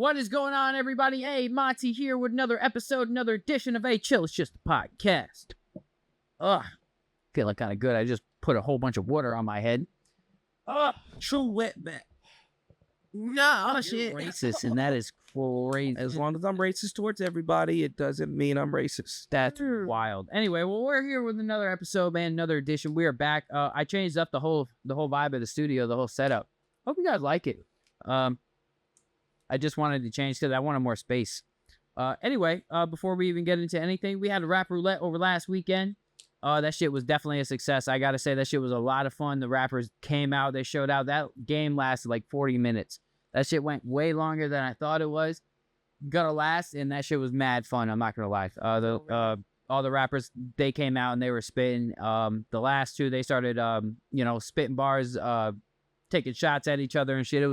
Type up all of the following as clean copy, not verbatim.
What is going on, everybody? Hey, Monty here with another episode, another edition of Hey Chill. It's just a podcast. Ugh, feeling kind of good. I just put a whole bunch of water on my head. True wetback. No, shit. Racist, and that is crazy. As long as I'm racist towards everybody, it doesn't mean I'm racist. That's wild. Anyway, well, we're here with another episode, man. Another edition. We are back. I changed up the whole vibe of the studio, the whole setup. Hope you guys like it. I just wanted to change because I wanted more space. Anyway, before we even get into anything, we had a rap roulette over last weekend. That shit was definitely a success. I gotta say, that shit was a lot of fun. The rappers came out, they showed out. That game lasted like 40 minutes. That shit went way longer than I thought it was gonna last, and that shit was mad fun. I'm not gonna lie. All the rappers, they came out and they were spitting. The last two, they started, spitting bars, taking shots at each other and shit. It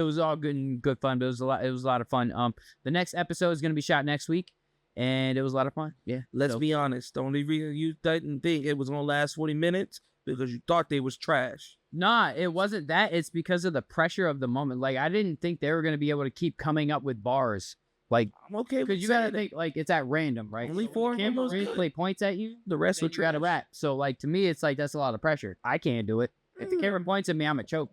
was all good fun, but it was a lot of fun. The next episode is gonna be shot next week, and it was a lot of fun. Yeah. Let's be honest. The only reason you didn't think it was gonna last 40 minutes because you thought they was trash. Nah, it wasn't that. It's because of the pressure of the moment. Like, I didn't think they were gonna be able to keep coming up with bars. Like, I'm okay with because you gotta think, like, it's at random, right? Only So four of them Cameron was Reed good. play points at you. The rest Then were you gotta trash. rap. So, like, to me, it's like that's a lot of pressure. I can't do it. If the camera points at me, I'm a choke.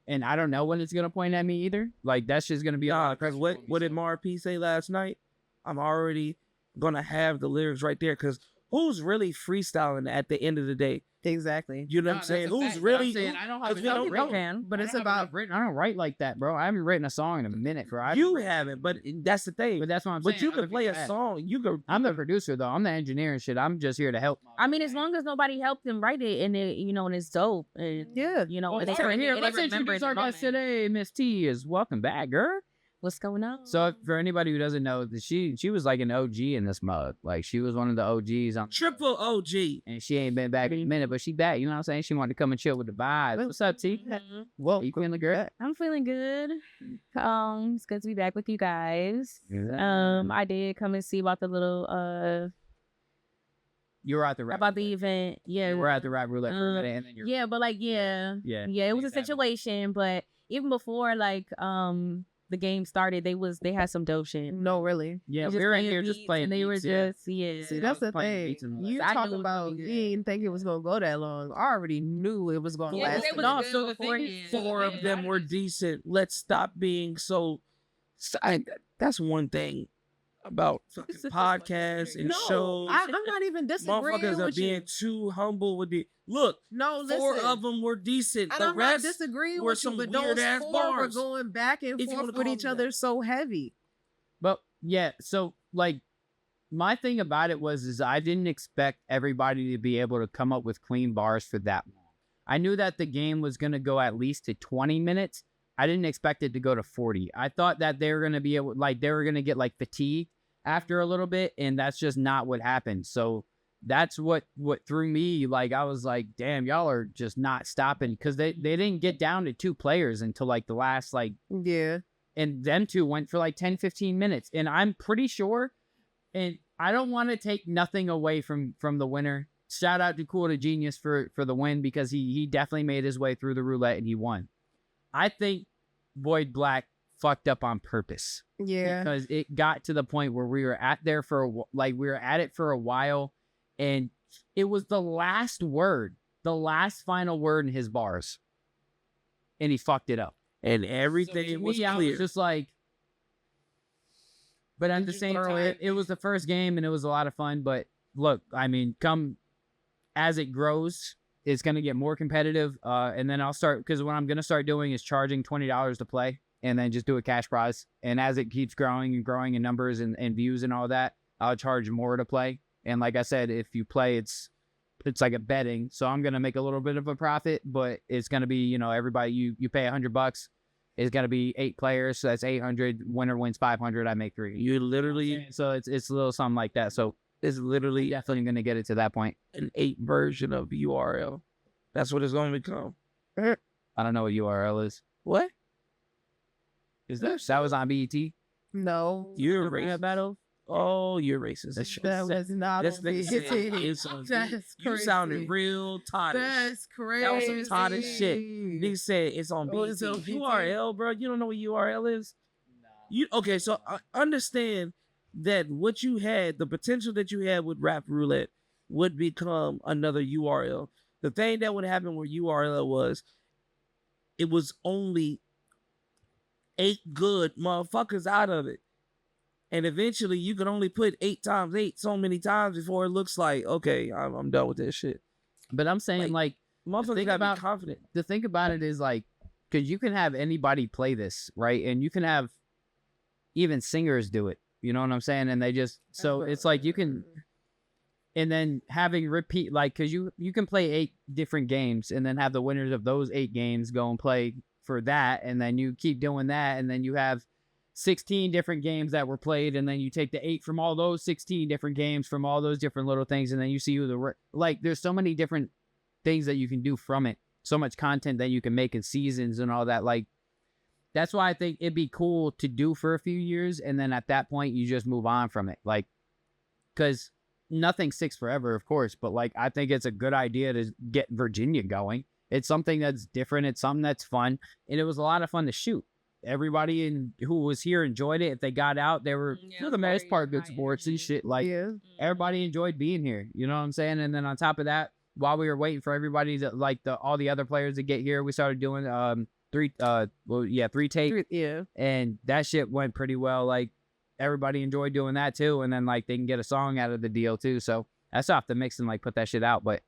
And I don't know when it's gonna point at me either. Like, that's just gonna be a lot Nah, of because pressure. what did Mar P say last night? I'm already gonna have the lyrics right there. Because who's really freestyling at the end of the day? Exactly. You know what I'm saying? Who's really? I don't have because we don't People know. can, but it's I don't have about enough written. I don't write like that, bro. I haven't written a song in a minute, bro. You haven't, but that's the thing. But that's what I'm saying. But you Other can play people a have. song. You can. I'm the producer, though. I'm the engineer and shit. I'm just here to help. I mean, as long as nobody helped them write it, and it, and it's dope, and yeah. Well, and they here, remember let's it introduce our in the guest moment. today. Miss T is welcome back, girl. What's going on? So for anybody who doesn't know, she was like an OG in this mug. Like, she was one of the OGs on, Triple OG. and she ain't been back in a minute, but she back. You know what I'm saying? She wanted to come and chill with the vibe. What's up, T? Mhm. Well, You feeling good? I'm feeling good. It's good to be back with you guys. I did come and see about the little You were at the rap. about the event. Yeah, You were at the rap roulette for a minute, and then you're yeah, but like yeah. it was a Exactly. situation. But even before the game started, they had some dope shit. no, really. Yeah, They we were in playing here just beats, playing. and they were beats, yeah. just yeah. See, I that's was the playing thing. beats and You I knew talk it was about gonna be good. you didn't think it was gonna go that long. I already knew it was gonna Yeah, last. they was No, good so the thing beforehand. is, Four of them were decent. Let's stop being so. That's one thing about fucking podcasts and No, shows. I'm not even disagreeing Motherfuckers are with being you. too humble with the look. No, listen. Four of them were decent. And The I'm rest not disagreeing were with you, some but those weird-ass 4 bars. were going back and If you wanna forth with call each them other that. so heavy. But yeah, so like my thing about it is I didn't expect everybody to be able to come up with clean bars for that long. I knew that the game was gonna go at least to 20 minutes. I didn't expect it to go to 40. I thought that they were gonna be able, like, they were gonna get like fatigued after a little bit, and that's just not what happened. So that's what threw me. Like, I was like, damn, y'all are just not stopping, because they didn't get down to 2 players until like the last, like, Yeah. and them two went for like 10, 15 minutes. And I'm pretty sure, and I don't want to take nothing away from the winner. Shout out to Cool to Genius for the win, because he definitely made his way through the roulette and he won. I think Boyd Black fucked up on purpose, Yeah. because it got to the point where we were at it for a while, and it was the last final word in his bars, and he fucked it up. and So everything to was me, I clear. was just like, but at the same time, it was the first game and it was a lot of fun. But look, I mean, come as it grows, it's gonna get more competitive. And then I'll start, because what I'm gonna start doing is charging $20 to play, and then just do a cash prize. And as it keeps growing and growing in numbers and views and all that, I'll charge more to play. And like I said, if you play, it's like a betting. So I'm gonna make a little bit of a profit, but it's gonna be, everybody, you pay $100. It's gonna be 8 players, so that's 800. Winner wins 500. I make 3. You literally, So it's a little something like that. So it's literally definitely gonna get it to that point. an 8 version of URL. That's what it's going to become. I don't know what URL is. What? Is that was on BET? No. You're Rap racist. battle? Oh, you're racist. That was not This on thing said BET. it's on That's You crazy. sounded real toddish. That's crazy. That was some toddish shit. Nigga said it's on Oh, it's BET. on BET. URL, bro. You don't know what URL is? Okay, so I understand that what you had, the potential that you had with Rap Roulette would become another URL. The thing that would happen with URL was it was only 8 good motherfuckers out of it. And eventually you can only put 8 times 8 so many times before it looks like, okay, I'm done with this shit. But I'm saying like Motherfuckers think gotta about- be confident. the thing about it is like, because you can have anybody play this, right? And you can have even singers do it. You know what I'm saying? And they just so it's like you can, and then having repeat like because you can play 8 different games and then have the winners of those 8 games go and play for that, and then you keep doing that, and then you have 16 different games that were played, and then you take the 8 from all those 16 different games from all those different little things, and then you see who like there's so many different things that you can do from it, so much content that you can make in seasons and all that. Like that's why I think it'd be cool to do for a few years, and then at that point you just move on from it, like because nothing sticks forever, of course, but like I think it's a good idea to get Virginia going. It's something that's different, it's something that's fun, and it was a lot of fun to shoot. Everybody who was here enjoyed it. If they got out, they were for the most part good sports and shit. Like Yeah. everybody enjoyed being here. You know what I'm saying? And then on top of that, while we were waiting for everybody to like all the other players to get here, we started doing 3 tape, Yeah. and that shit went pretty well. Like everybody enjoyed doing that too, and then like they can get a song out of the deal too. So that's off the mix and like put that shit out. But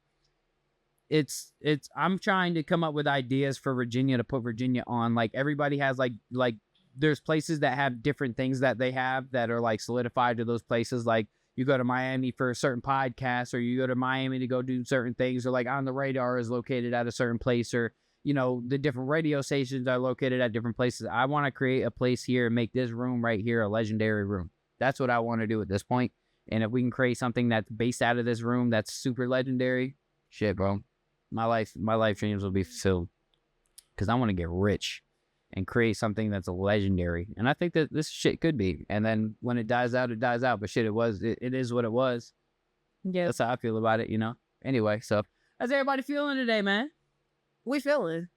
it's I'm trying to come up with ideas for Virginia to put Virginia on. Like everybody has like there's places that have different things that they have that are like solidified to those places. Like you go to Miami for a certain podcast, or you go to Miami to go do certain things, or like On the Radar is located at a certain place, or you know, the different radio stations are located at different places. I want to create a place here and make this room right here a legendary room. That's what I want to do at this point. And if we can create something that's based out of this room that's super legendary, shit, bro, my life dreams will be fulfilled. Because I want to get rich and create something that's legendary. And I think that this shit could be. And then when it dies out, it dies out. But shit, it is what it was. Yeah. That's how I feel about it, you know? Anyway, so how's everybody feeling today, man? We feeling.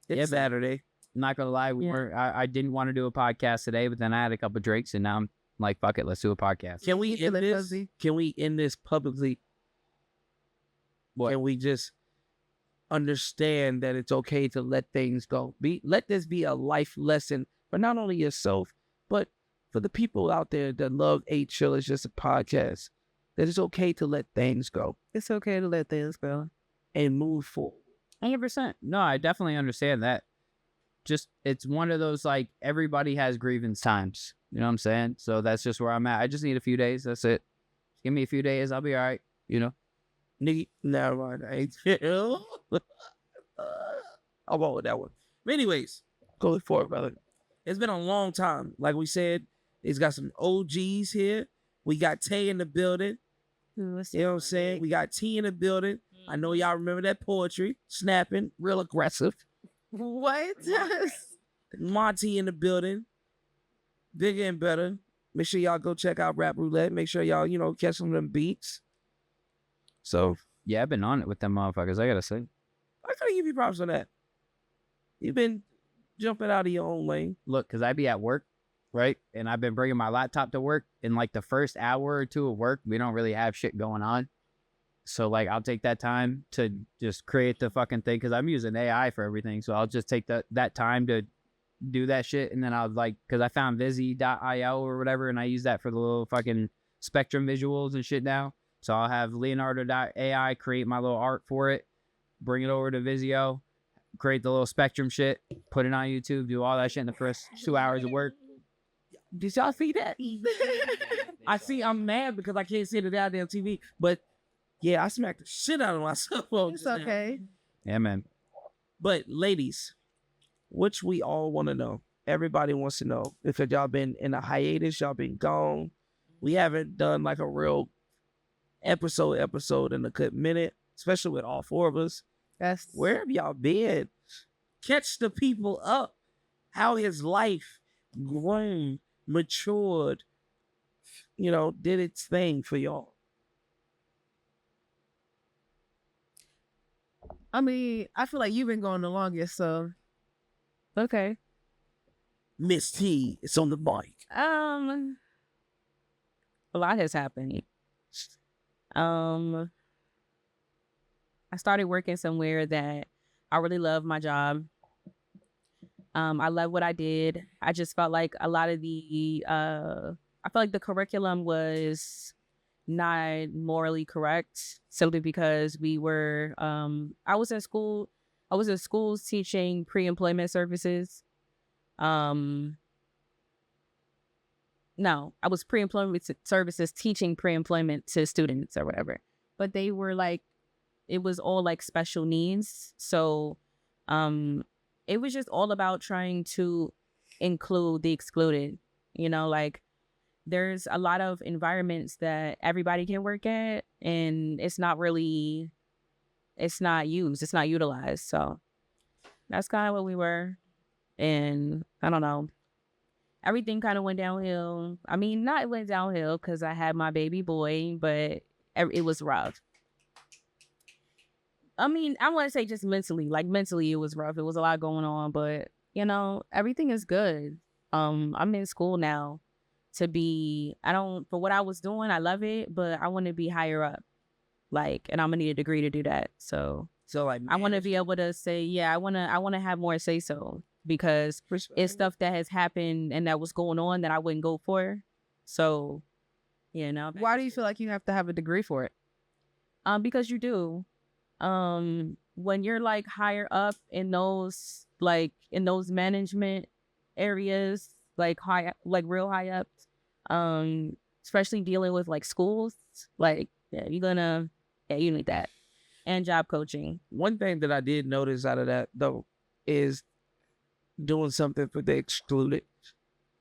It's Yeah, Saturday. Not gonna lie, I didn't want to do a podcast today, but then I had a couple drinks, and now I'm like, fuck it, let's do a podcast. Can we You end feeling this? fuzzy? Can we end this publicly? What? Can we just understand that it's okay to let things go? Let this be a life lesson for not only yourself, but for the people out there that love 8 Chill. It's just a podcast. That it's okay to let things go It's okay to let things go. and move forward. 100%. No, I definitely understand that. Just it's one of those like everybody has grievance times. You know what I'm saying? So that's just where I'm at. I just need a few days. That's it. Give me a few days, I'll be all right. You know. Nigga, never mind. I ain't I'll go with that one. But anyways, go for it, brother. It's been a long time. Like we said, it's got some OGs here. We got Tay in the building. You know what I'm saying? We got T in the building. I know y'all remember that poetry. Snapping, real aggressive. What? Monty in the building. Bigger and better. Make sure y'all go check out Rap Roulette. Make sure y'all, catch some of them beats. So, Yeah, I've been on it with them motherfuckers. I gotta say. I gotta give you props on that. You've been jumping out of your own lane. Look, because I be at work, right? And I've been bringing my laptop to work. In like the first hour or two of work, we don't really have shit going on. So like I'll take that time to just create the fucking thing because I'm using AI for everything. So I'll just take that time to do that shit. And then I'll like, because I found Visi.io or whatever, and I use that for the little fucking Spectrum visuals and shit now. So I'll have Leonardo.ai create my little art for it, bring it over to Vizio, create the little Spectrum shit, put it on YouTube, do all that shit in the first 2 hours of work. Did y'all see that? I see. I'm mad because I can't see the goddamn TV. But yeah, I smacked the shit out of my cell phone. It's just now. okay. Yeah, man. But ladies, which we all want to know. Everybody wants to know if y'all been in a hiatus, y'all been gone. We haven't done like a real episode in a good minute, especially with all 4 of us. That's Where have y'all been? Catch the people up. How has life grown, matured, did its thing for y'all? I mean, I feel like you've been going the longest, so Okay. Miss T, it's on the mic. A lot has happened. I started working somewhere that I really love my job. I love what I did. I just felt like a lot of I felt like the curriculum was not morally correct simply because we were, I was in schools teaching pre-employment services. No, I was pre-employment services teaching pre-employment to students or whatever. But they were like, it was all like special needs. So it was just all about trying to include the excluded. You know, like there's a lot of environments that everybody can work at and it's not used, it's not utilized. So that's kind of what we were. And I don't know. Everything kind of went downhill. I mean, not it went downhill because I had my baby boy, but it was rough. I mean, I want to say just mentally. Like mentally, it was rough. It was a lot going on, but you know, everything is good. I'm in school now for what I was doing, I love it, but I want to be higher up. Like, and I'm gonna need a degree to do that. So like, I want to be able to say, yeah, I want to have more say so. Because it's stuff that has happened and that was going on that I wouldn't go for. So, you know. Why do you feel like you have to have a degree for it? Because you do. When you're like higher up in those management areas, like real high up, especially dealing with like schools, like yeah, you need that. And job coaching. One thing that I did notice out of that though is doing something for the excluded.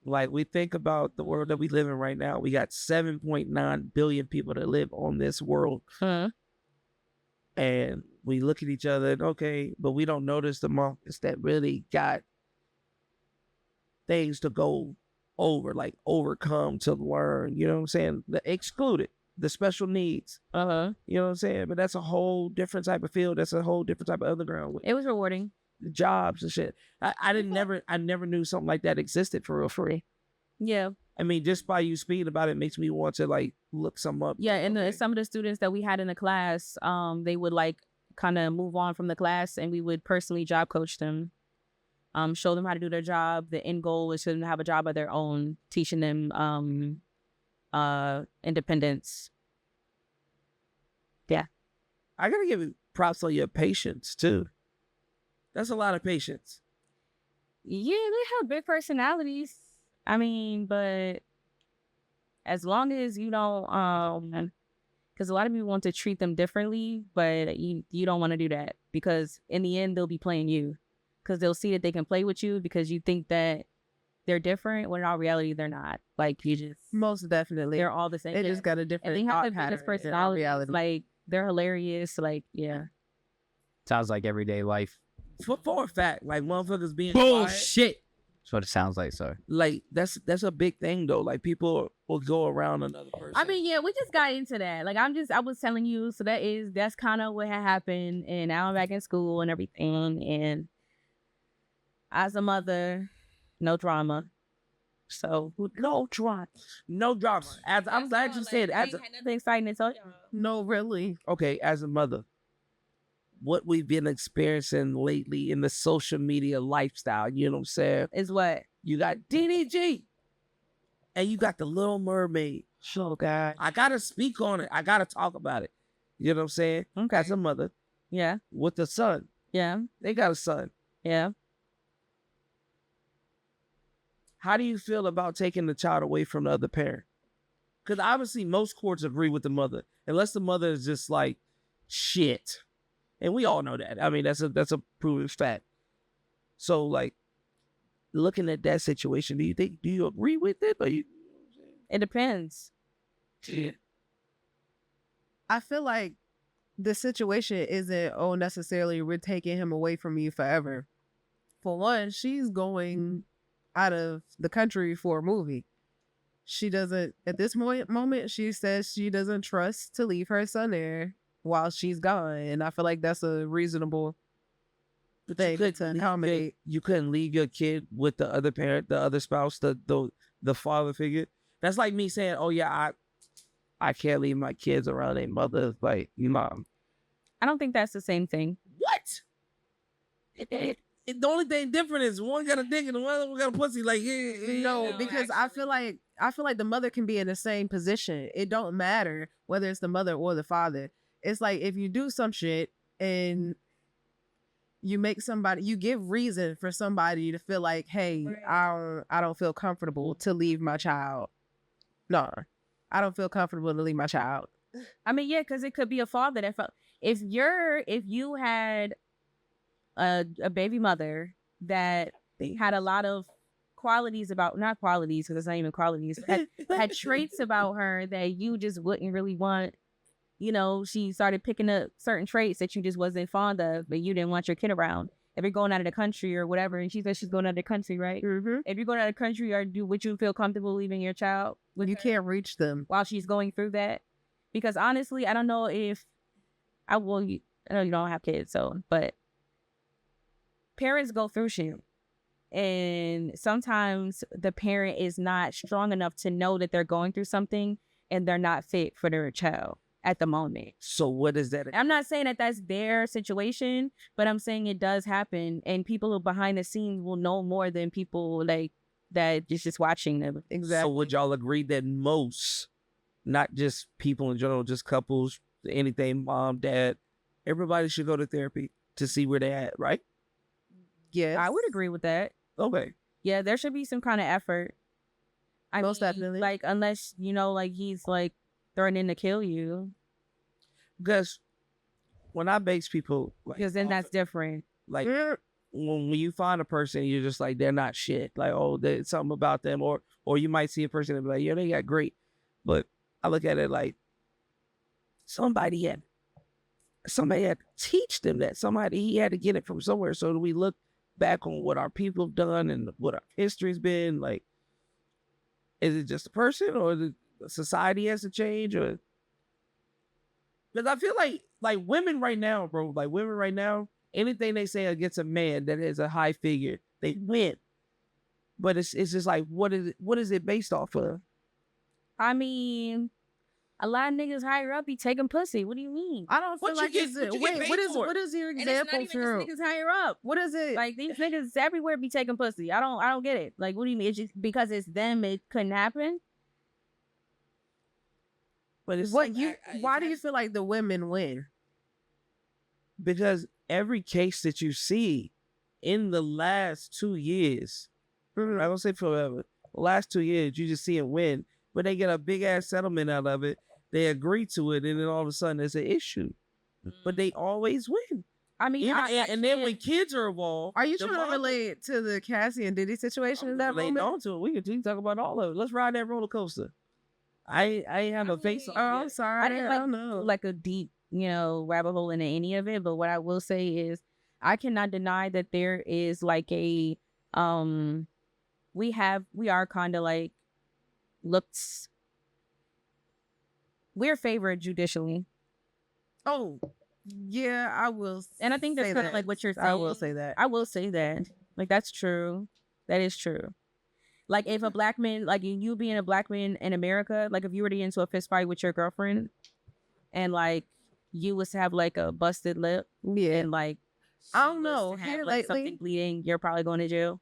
Like we think about the world that we live in right now. We got 7.9 billion people that live on this world. And we look at each other and okay, but we don't notice the monkeys that really got things to go over, like overcome to learn, you know what I'm saying? The excluded, the special needs. You know what I'm saying? But that's a whole different type of field. That's a whole different type of underground. It was rewarding. Jobs and shit. I never knew something like that existed for real, free. Yeah. I mean, just by you speaking about it makes me want to like look some up. Yeah, and some of the students that we had in the class, they would like kind of move on from the class and we would personally job coach them, show them how to do their job. The end goal is for them to have a job of their own, teaching them independence. Yeah. I gotta give you props on your patience too. That's a lot of patience. Yeah, they have big personalities. I mean, but as long as you don't, because a lot of people want to treat them differently, but you don't want to do that because in the end, they'll be playing you because they'll see that they can play with you because you think that they're different when in all reality, they're not. Like you just. Most definitely. They're all the same. They just got a different and they have thought the pattern biggest personality. Like they're hilarious. Like, yeah. Sounds like everyday life. For a fact, like motherfuckers being bullshit. That's what it sounds like, sir. Like that's a big thing though. Like people will go around another person. I mean, yeah, we just got into that. Like I was telling you, so that's kind of what had happened, and now I'm back in school and everything. And as a mother, no drama. So no drama. As I'm glad you said, as nothing exciting to tell y'all. No, really. Okay, as a mother, what we've been experiencing lately in the social media lifestyle, you know what I'm saying? Is what? You got DDG and you got the Little Mermaid. Oh, God. I gotta speak on it. I gotta talk about it. You know what I'm saying? Okay. As a mother. Yeah. With a son. Yeah. They got a son. Yeah. How do you feel about taking the child away from the other parent? Because obviously most courts agree with the mother, unless the mother is just like shit. And we all know that. I mean, that's a proven fact. So, like, looking at that situation, do you agree with it? Or you? It depends. Yeah. I feel like the situation isn't, necessarily we're taking him away from you forever. For one, she's going out of the country for a movie. She doesn't, at this moment, she says she doesn't trust to leave her son there while she's gone. And I feel like that's a reasonable But thing you couldn't to leave accommodate. you couldn't leave your kid with the other parent, the other spouse, the father figure. That's like me saying, "Oh yeah, I can't leave my kids around their mother." Like, mom, I don't think that's the same thing. what? The only thing different is one got a dick and the other one got a pussy. Like, No, No, because I feel like the mother can be in the same position. It don't matter whether it's the mother or the father. It's like if you do some shit and you make somebody, you give reason for somebody to feel like, hey, I don't feel comfortable to leave my child. No, I don't feel comfortable to leave my child. I mean, yeah, because it could be a father that felt if you had a baby mother that had a lot of qualities about not qualities because it's not even qualities had traits about her that you just wouldn't really want. You know, she started picking up certain traits that you just wasn't fond of, but you didn't want your kid around. If you're going out of the country or whatever, and she said she's going out of the country, right? Mm-hmm. If you're going out of the country, would you feel comfortable leaving your child with You her can't reach them. while she's going through that? Because honestly, I don't know if I know you don't have kids, so but parents go through shit. And sometimes the parent is not strong enough to know that they're going through something and they're not fit for their child at the moment. so what is that? I'm not saying that that's their situation, but I'm saying it does happen. And people who behind the scenes will know more than people like that is just watching them. Exactly. So would y'all agree that most, not just people in general, just couples, anything, mom, dad, everybody should go to therapy to see where they're at, right? Yes. I would agree with that. Okay. Yeah, there should be some kind of effort. Most definitely. Like, unless, like, he's, like, threatening to kill you. Because when I base people, like, Because then that's different. like when you find a person, you're just like, they're not shit. Like, oh, there's something about them. Or you might see a person and be like, yeah, they got great. But I look at it like somebody had to teach them that. He had to get it from somewhere. So do we look back on what our people have done and what our history's been? Like, is it just a person or the society has to change? Or because I feel like women right now, bro, anything they say against a man that is a high figure, they win. But it's just like, what is it based off of? I mean, a lot of niggas higher up be taking pussy. What do you mean? I don't feel What you like get- it's what you get wait. paid What is your And it's not example even for? just niggas higher up. What is it? Like, these niggas everywhere be taking pussy. I don't get it. Like, what do you mean? It's just because it's them, it couldn't happen? But it's what like, you? Why do you feel like the women win? because every case that you see in the last 2 years, I'm not gonna say forever, the last 2 years, you just see it win, but they get a big ass settlement out of it. They agree to it, and then all of a sudden it's an issue. But they always win. I mean, And then when kids are involved, Are you the trying to mom- relate to the Cassie and Diddy situation in that relating moment? on to it. We can talk about all of it. Let's ride that roller coaster. I ain't have no face on Oh, it I'm yet. sorry. I didn't I don't know. like a deep, rabbit hole into any of it. But what I will say is, I cannot deny that there is like a, we are kind of like looked, we're favored judicially. Oh, yeah, I will. And I think that's say kind of that. like what you're saying. I will say that. I will say that. Like, that's true. That is true. Like, if a black man, like you being a black man in America, like if you were to get into a fist fight with your girlfriend and like you was to have like a busted lip Yeah, and like, I don't she was know. to have, Here like, lately, something bleeding, you're probably going to jail.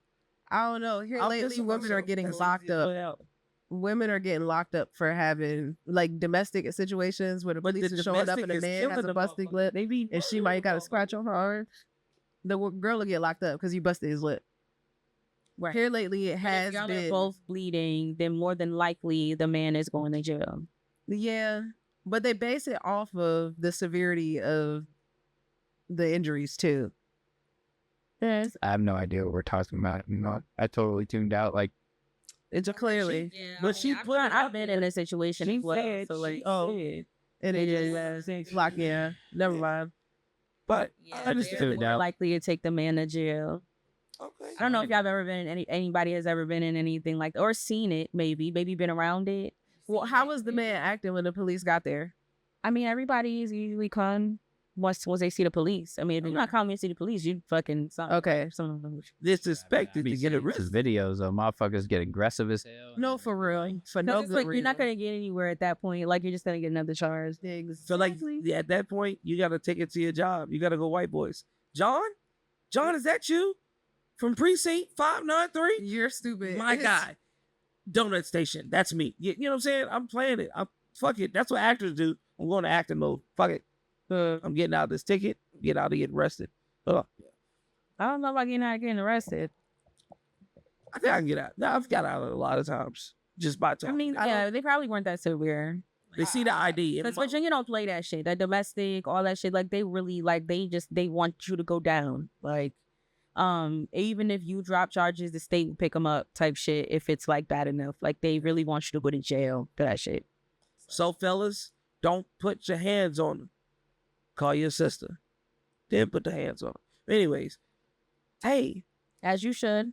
I don't know. Here I'll lately, piss women are myself. getting That's locked easy to up. put out. Women are getting locked up for having like domestic situations where the But police the is showing up domestic and a is man killing has a the busted motherfucker. lip They be and she might got a scratch on her arm. The girl will get locked up because you busted his lip. Right. Here lately, it But has if y'all been are both bleeding, then more than likely the man is going to jail. Yeah, but they base it off of the severity of the injuries too. Yes. I have no idea what we're talking about. I totally tuned out. Like, It's Clearly, Yeah, But she put it I've out been there. in a situation. She as well, said, so like, it is like yeah. Never mind. But yeah, I they're understand. more likely to take the man to jail. Okay. I don't know if y'all have ever been in anybody has ever been in anything like that or seen it. Maybe been around it. Well, how was the man acting when the police got there? I mean, everybody is usually calm. once they see the police. I mean, if you're not calling me to see the police, you fucking Okay. something. Disrespected to get His arrested. videos of motherfuckers get aggressive as hell. No, for real. For no It's good like reason. you're not gonna get anywhere at that point. Like you're just gonna get another charge. So like at that point, you gotta take it to your job. You gotta go white boys. John, is that you from precinct 593? You're stupid. My guy, donut station. That's me. You know what I'm saying? I'm playing it. Fuck it. That's what actors do. I'm going to acting mode. Fuck it. I'm getting out of this ticket. Get out of getting arrested. I don't know about getting arrested. I think I can get out. No, I've got out a lot of times just by I talking. mean, yeah, they probably weren't that severe. They see the ID. Because Virginia don't play that shit. That domestic, all that shit. Like they really like they want you to go down. Like, even if you drop charges, the state will pick them up. Type shit. If it's like bad enough, like they really want you to go to jail for that shit. So fellas, don't put your hands on them. Call your sister. Then put the hands on them. Anyways, hey, As you should.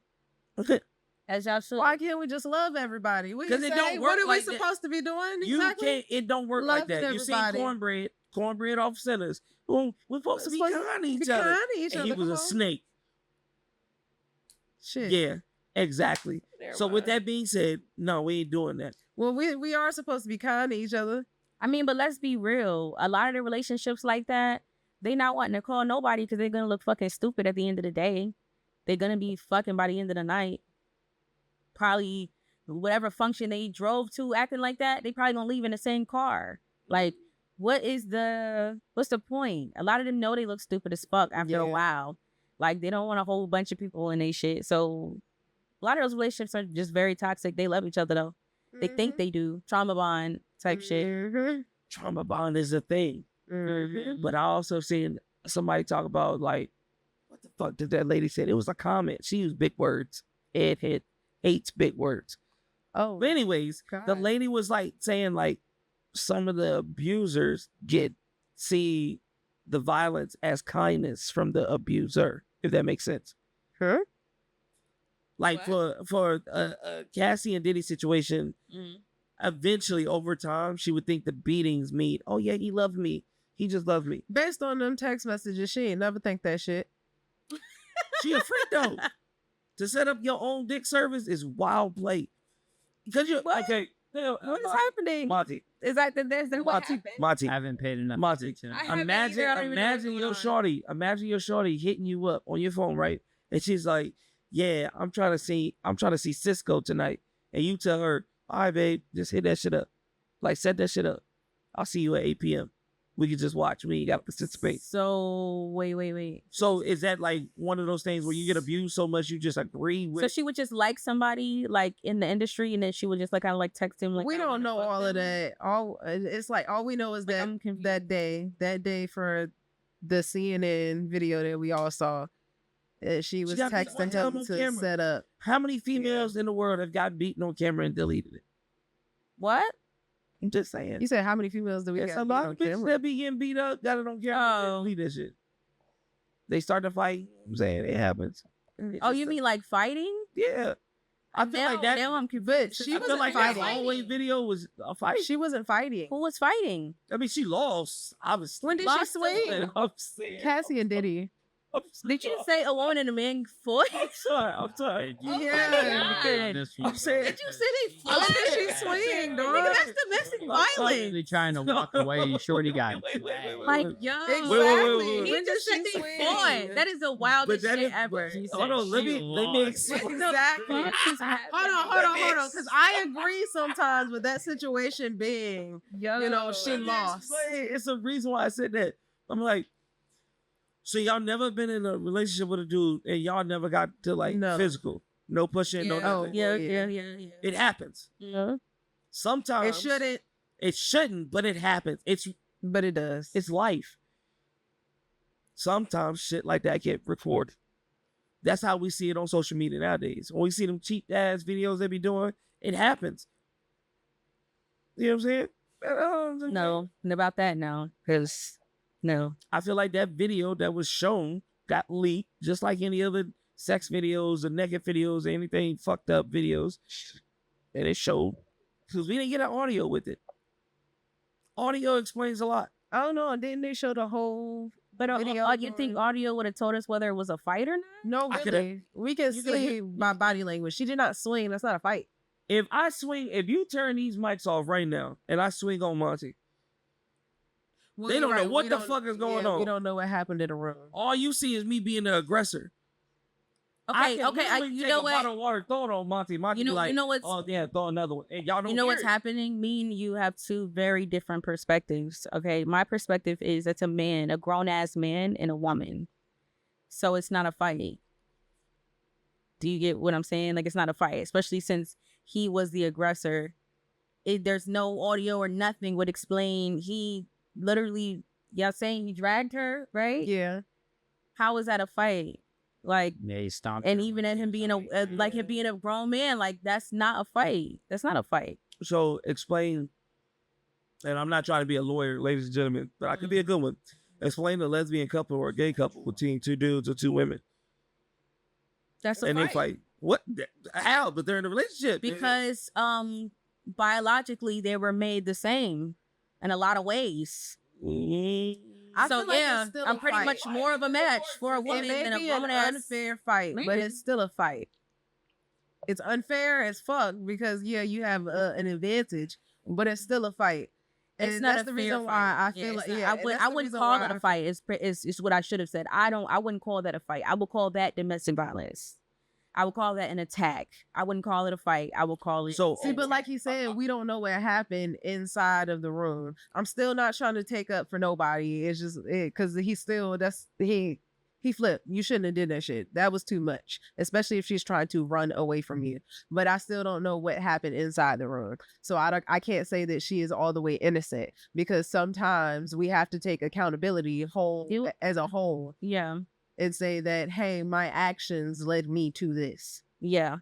As y'all should. Why can't we just love everybody? We 'Cause can it say, don't what work are like we that. supposed to be doing? you exactly? can't. It don't work like Loving that. You see everybody. cornbread off centers. Well, we're supposed to be Supposed kind to be each other. kind to each And he other, was come a on. snake. Shit. Yeah, exactly. So with that being said, no, we ain't doing that. Well, we are supposed to be kind to each other. I mean, but let's be real. A lot of the relationships like that, they not wanting to call nobody because they're gonna look fucking stupid at the end of the day. They're gonna be fucking by the end of the night. Probably whatever function they drove to acting like that, they probably gonna leave in the same car. Like, what's the point? A lot of them know they look stupid as fuck after a Yeah. while. Like they don't want a whole bunch of people in their shit. So a lot of those relationships are just very toxic. They love each other though. They think they do. Trauma bond type shit. Mhm. Trauma bond is a thing. Mhm. But I also seen somebody talk about like, what the fuck did that lady say? It was a comment. She used big words. Ed hates big words. Oh, But anyways, the God. lady was like saying like some of the abusers see the violence as kindness from the abuser, if that makes sense. Huh? Like for a Cassie and Diddy situation, eventually over time she would think the beatings mean, oh yeah, he loved me. He just loved me. Based on them text messages, she ain't never think that shit. She a freak though. To set up your own dick service is wild play. Because you're What? okay. What is happening? Monty. Is that there's what Monty. happened? Monty. I haven't paid enough Monty. attention. I haven't either. I don't even know what's Imagine going your on. shorty. Imagine your shorty hitting you up on your phone, right? And she's like, "Yeah, I'm trying to see Cisco tonight." And you tell her, "All right, babe, just hit that shit up. Like, set that shit up. I'll see you at 8 p.m. We can just watch. We ain't got to participate." So wait. So is that like one of those things where you get abused so much you just agree with? So she would just like somebody like in the industry, and then she would just like kind of like text him like we I don't wanna know fuck all of them. that. It's like all we know is Like, that I'm confused. that day for the CNN video that we all saw, she was got beat texting on him to camera. set up. How many females in the world have got beaten on camera and deleted it? What? I'm just saying. You said how many females do we It's got a lot on of bitches camera? that be getting beat up, got it on camera, Oh. and delete that shit. They start to fight. I'm saying it happens. Oh, you mean like fighting? Yeah. I feel like that. Now I'm But confused. she I feel wasn't like that fighting. hallway video was a fight. She wasn't fighting. Who was fighting? I mean, she lost. Obviously. When did she Lost swing? I'm saying. Cassie and Diddy. Did you say a woman and a man fought? I'm sorry. Yeah. I'm saying. Did you say they How fought? did she swing, dog? Nigga, that's domestic violence. Really trying to walk away. Shorty got Like, yo, wait. he When just did said she they swing? fought. That is the wildest that shit is- ever. Hold on, let me explain. Exactly. Hold on. Because I agree sometimes with that situation being, you know, she Let me lost. explain. It's a reason why I said that. I'm like, so y'all never been in a relationship with a dude and y'all never got to like No. physical, no pushing, no Yeah. nothing. Yeah. It happens. Yeah. Sometimes It shouldn't, It shouldn't, but it happens. but it does. It's life. Sometimes shit like that get recorded. That's how we see it on social media nowadays. When we see them cheap ass videos they be doing, it happens. You know what I'm saying? No, about that now, because no. I feel like that video that was shown got leaked, just like any other sex videos or naked videos or anything fucked up videos. And it showed because we didn't get an audio with it. Audio explains a lot. I don't know. Didn't they show the whole But video? you think audio would have told us whether it was a fight or not? No, I really. We can you coulda see by body language. She did not swing. That's not a fight. If you turn these mics off right now and I swing on Monty, they you're don't know what we the don't- fuck is going yeah, on. We don't know what happened in the room. all you see is me being the aggressor. I Okay, can literally you take know a bottle what? of water, throw it on Monty. Monty You be know, like, you know what's oh yeah, throw another one. And y'all don't you know hear what's it. happening? Me and you have two very different perspectives. Okay, my perspective is it's a man, a grown ass man, and a woman, so it's not a fight. Do you get what I'm saying? Like, it's not a fight, especially since he was the aggressor. There's no audio or nothing would explain. He literally, y'all saying he dragged her, right? Yeah. How is that a fight? Like, Yeah, he stomped. and her. even at him being like him being a grown man, like that's not a fight. That's not a fight. So explain, and I'm not trying to be a lawyer, ladies and gentlemen, but I could be a good one. Explain a lesbian couple or a gay couple between two dudes or two women, That's a and fight. they fight. What? How? But they're in a relationship. Because biologically they were made the same in a lot of ways. I So feel like yeah, it's still I'm a pretty fight. much more of a match for a woman It may than a be an grown ass. unfair fight, but man. it's still a fight. It's unfair as fuck because yeah, you have an advantage, but it's still a fight. It's And not that's a the fair reason why fight. I feel it's like not- yeah, I wouldn't call it a fight. It's what I should have said. I wouldn't call that a fight. I would call that domestic violence. I would call that an attack. I wouldn't call it a fight. I would call it. So See, but like he said, we don't know what happened inside of the room. I'm still not trying to take up for nobody. It's just because he flipped. You shouldn't have did that shit. That was too much, especially if she's trying to run away from you. But I still don't know what happened inside the room. So I can't say that she is all the way innocent because sometimes we have to take accountability as a whole yeah, and say that, hey, my actions led me to this. yeah.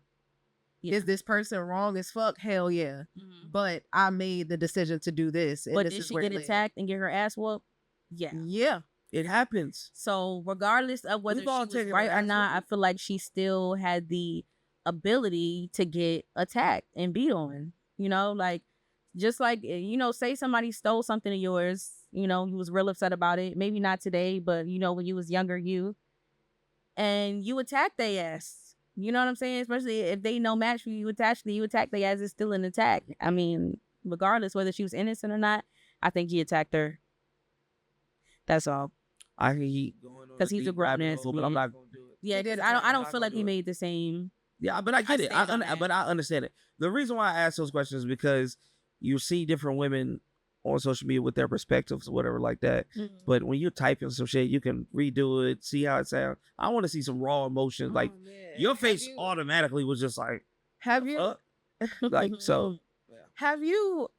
Yeah. Is this person wrong as fuck? Hell yeah. But I made the decision to do this. And But this did is she where get it led. attacked and get her ass whooped? Yeah. Yeah. it happens. So regardless of whether We've all she was taken right an or not, I ass feel like she still had the ability to get attacked and beat on. You know, like just like say somebody stole something of yours. You was real upset about it. Maybe not today, but when you was younger, and you attack their ass. You know what I'm saying? Especially if they no match for you, attack their ass. It's still an attack. I mean, regardless whether she was innocent or not, I think he attacked her. That's all. I can keep going on 'Cause a he's a deep grown rabbit ass hole, but man. I'm not gonna do it. Yeah, He did I attack don't her. feel like he I'm not made the same. Yeah, but I get it. stand on that. But I understand it. The reason why I ask those questions is because you see different women on social media with their perspectives or whatever like that. But when you're typing some shit, you can redo it, see how it sounds. I want to see some raw emotions. Like Oh, man. your Have face you- automatically was just like, Have you like so. have you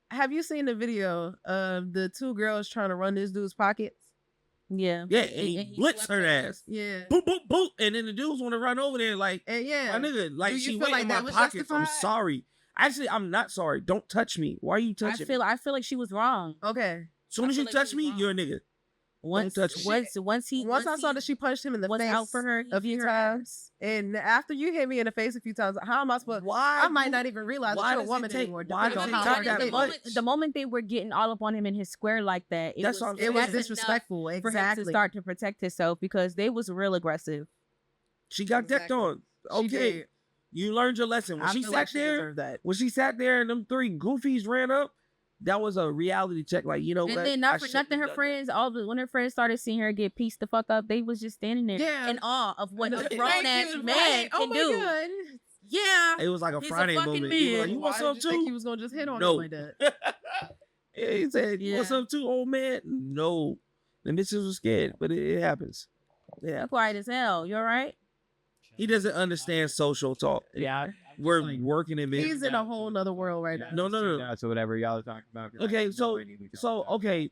seen the video of the two girls trying to run this dude's pockets? Yeah. Yeah, and he blitzed swept her ass. Yeah. Boop, boop, boop. And then the dudes want to run over there like, And yeah. my nigga, like Do you she feel went like in that my was pockets. I'm justified? sorry. Actually, I'm not sorry. Don't touch me. Why are you touching me? I feel like she was wrong. Okay. Soon I as feel you like touch she was me, wrong. you're a nigga. Once touch me. Once I saw that she punched him in the was face out for her a few times, and after you hit me in the face a few times, how am I supposed? Why? I might not even realize why that you're a does it woman take- anymore. why depending does on it how take hard that it much? is. the moment they were getting all up on him in his square like that, That's what I'm saying. It was That's enough disrespectful. for him to Exactly. start to protect himself because they was real aggressive. She got decked Exactly. on. She Okay, did. you learned your lesson. When I she feel sat like she there, deserved that. when she sat there and them three goofies ran up, that was a reality check. Like, you know And what? then I not for shouldn't nothing, have her done friends, when her friends started seeing her get pieced the fuck up, they was just standing there Yeah. in awe of what a Thank grown ass you. man Right. can Oh my do. God. Yeah. that. It was like a He's a Friday fucking moment. He was like, man. you want Why some did you think he too? was gonna just hit on No. him like that? Yeah, he said, you want Yeah. some too, old man? No. The bitches was scared, but it happens. Yeah. You're quiet as hell. You all right? He doesn't understand social talk. Yeah, We're like- working in it. He's in a whole nother world right now. No. That's whatever y'all are talking about. Okay, okay.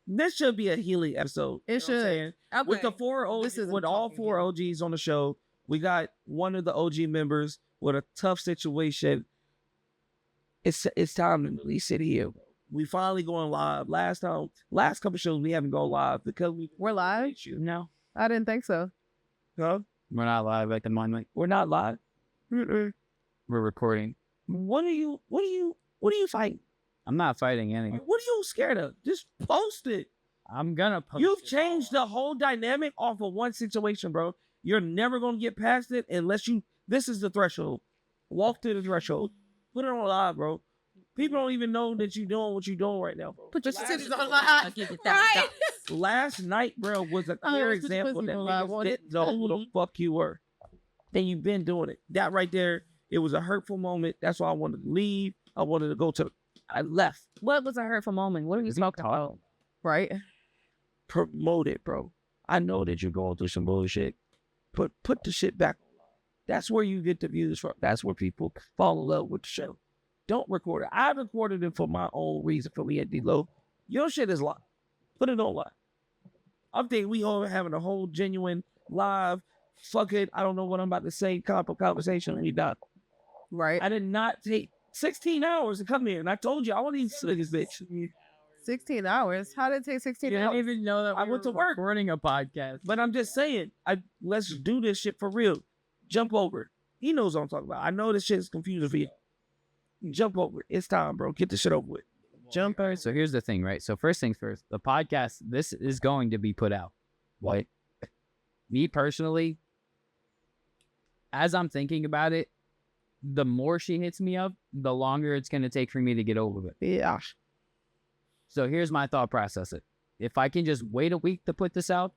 This should be a healing episode. It You know what I'm should. saying? Okay. With the four OGs, This isn't with all talking four here. OGs on the show, we got one of the OG members with a tough situation. It's time to release it here. We finally going live. Last couple shows we haven't gone live because We're live? No. I didn't think so. Huh? We're not live at the moment. We're not live. Mm-mm. We're recording. What are you fighting? I'm not fighting anything. What are you scared of? Just post it. I'm gonna post You've it. changed the whole dynamic off of one situation, bro. You're never gonna get past it unless you. This is the threshold. Walk to the threshold. Put it on live, bro. People don't even know that you're doing what you're doing right now, bro. Put your Last- sisters on on live. live. Give it that. Last night, bro, was a clear put your example pussy that on live. niggas didn't know who the fuck you were. Then you've been doing it. That right there, it was a hurtful moment. That's why I wanted to leave. I wanted to go to. I left. What was a hurtful moment? What are you talking about? Right? Promote it, bro. I know that you're going through some bullshit. Put the shit back. That's where you get the views from. That's where people fall in love with the show. Don't record it. I recorded it for my own reason for me at D-Lo. Your shit is live. Put it on live. I'm thinking we all having a whole genuine live, fuck it, I don't know what I'm about to say, conversation, and we done. Right. I did not take 16 hours to come here, and I told you I want to eat this bitch. 16 hours. How did it take 16 You hours? didn't even know that I we went were to work. recording a podcast. But I'm just saying, let's do this shit for real. Jump over it. He knows what I'm talking about. I know this shit is confusing for you. Jump over it. It's time, bro. Get this shit over with. Jumper. So here's the thing, right? So first things first, the podcast, this is going to be put out. What? Me personally, as I'm thinking about it, the more she hits me up, the longer it's going to take for me to get over it. Yeah. So here's my thought process. If I can just wait a week to put this out,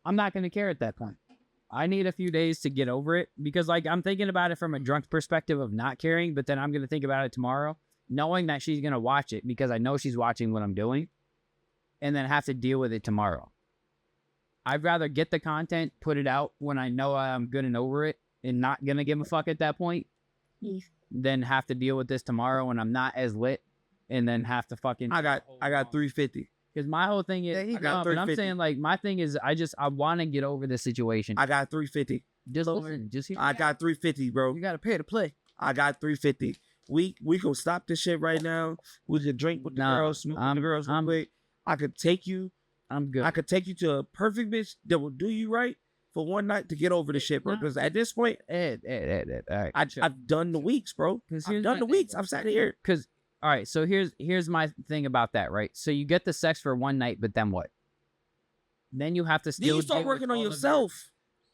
I'm not going to care at that point. I need a few days to get over it because like I'm thinking about it from a drunk perspective of not caring, but then I'm going to think about it tomorrow, knowing that she's going to watch it because I know she's watching what I'm doing and then have to deal with it tomorrow. I'd rather get the content, put it out when I know I'm good and over it and not going to give a fuck at that point than have to deal with this tomorrow when I'm not as lit and then have to fucking... I got 350. Because my whole thing is, There you I got but I'm 350. saying like my thing is, I want to get over this situation. I got 350. Just listen, just hear I got 350, bro. You got to pay to play. I got 350. We can stop this shit right now. We can drink with the Nah, girls, smoke with the girls real I'm- quick. I could take you. I'm good. I could take you to a perfect bitch that will do you right for one night to get over the shit, bro. Nah. Because at this point, All right. I've done the weeks, bro. 'Cause I've here's done my the thing, weeks. bro. I've sat here. Because all right, so here's my thing about that, right? So you get the sex for one night, but then what? Then you have to Then still you start deal with working on all of yourself.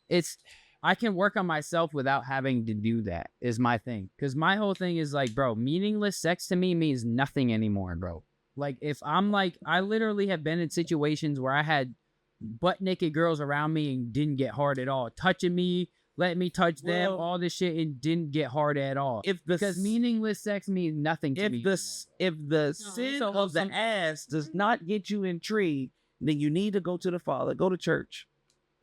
It's I can work on myself without having to do that is my thing. Because my whole thing is like, bro, meaningless sex to me means nothing anymore, bro. Like if I'm like, I literally have been in situations where I had butt naked girls around me and didn't get hard at all, touching me, letting me touch them, Well, all this shit, and didn't get hard at all. If the Because meaningless sex means nothing to me. if the sin so of wholesome. the ass does not get you intrigued, then you need to go to the Father. Go to church.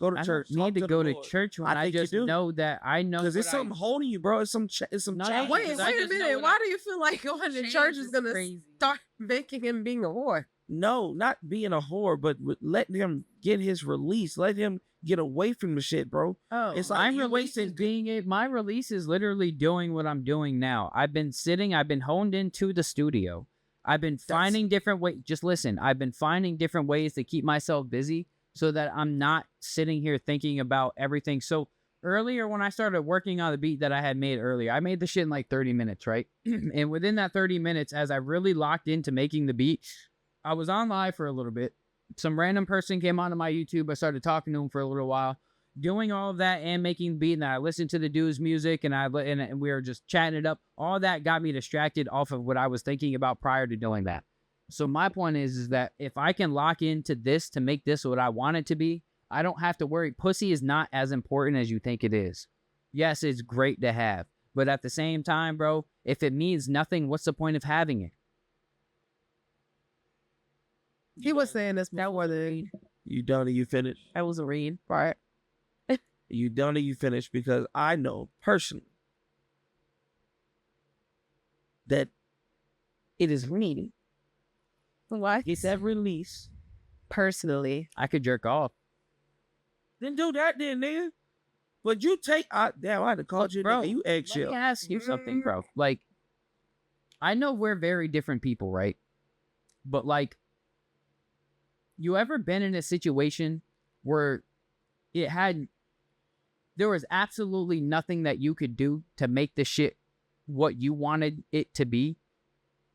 Go to I church. don't need to go to church when I think you just do. know that I know because it's what I- something holding you, bro. It's some. It's some. No, change. no, Wait, because I wait a just know minute. what Why I- do you feel like going to Change church is is going to crazy. start making him being a whore? No, not being a whore, but let him get his release. Let him get away from the shit, bro. Oh, It's like My you release is being it. My release is literally doing what I'm doing now. I've been sitting. I've been honed into the studio. I've been finding different ways. Just listen. I've been finding different ways to keep myself busy so that I'm not sitting here thinking about everything. So earlier when I started working on the beat that I had made earlier, I made the shit in like 30 minutes, right? And within that 30 minutes, as I really locked into making the beat, I was on live for a little bit. Some random person came onto my YouTube. I started talking to him for a little while, doing all of that and making the beat. And I listened to the dude's music and and we were just chatting it up. All that got me distracted off of what I was thinking about prior to doing that. So my point is that if I can lock into this to make this what I want it to be, I don't have to worry. Pussy is not as important as you think it is. Yes, it's great to have. But at the same time, bro, if it means nothing, what's the point of having it? he was saying this before the You done or you finished? That was a read. right. You done or you finished? Because I know personally that it is needed. What? Get that release. Personally, I could jerk off. Then do that, then, nigga. But you take. Damn, I had to call you, Bro, nigga. You Let me eggshell. ask you something, bro. Like, I know we're very different people, right? But like, you ever been in a situation where there was absolutely nothing that you could do to make the shit what you wanted it to be?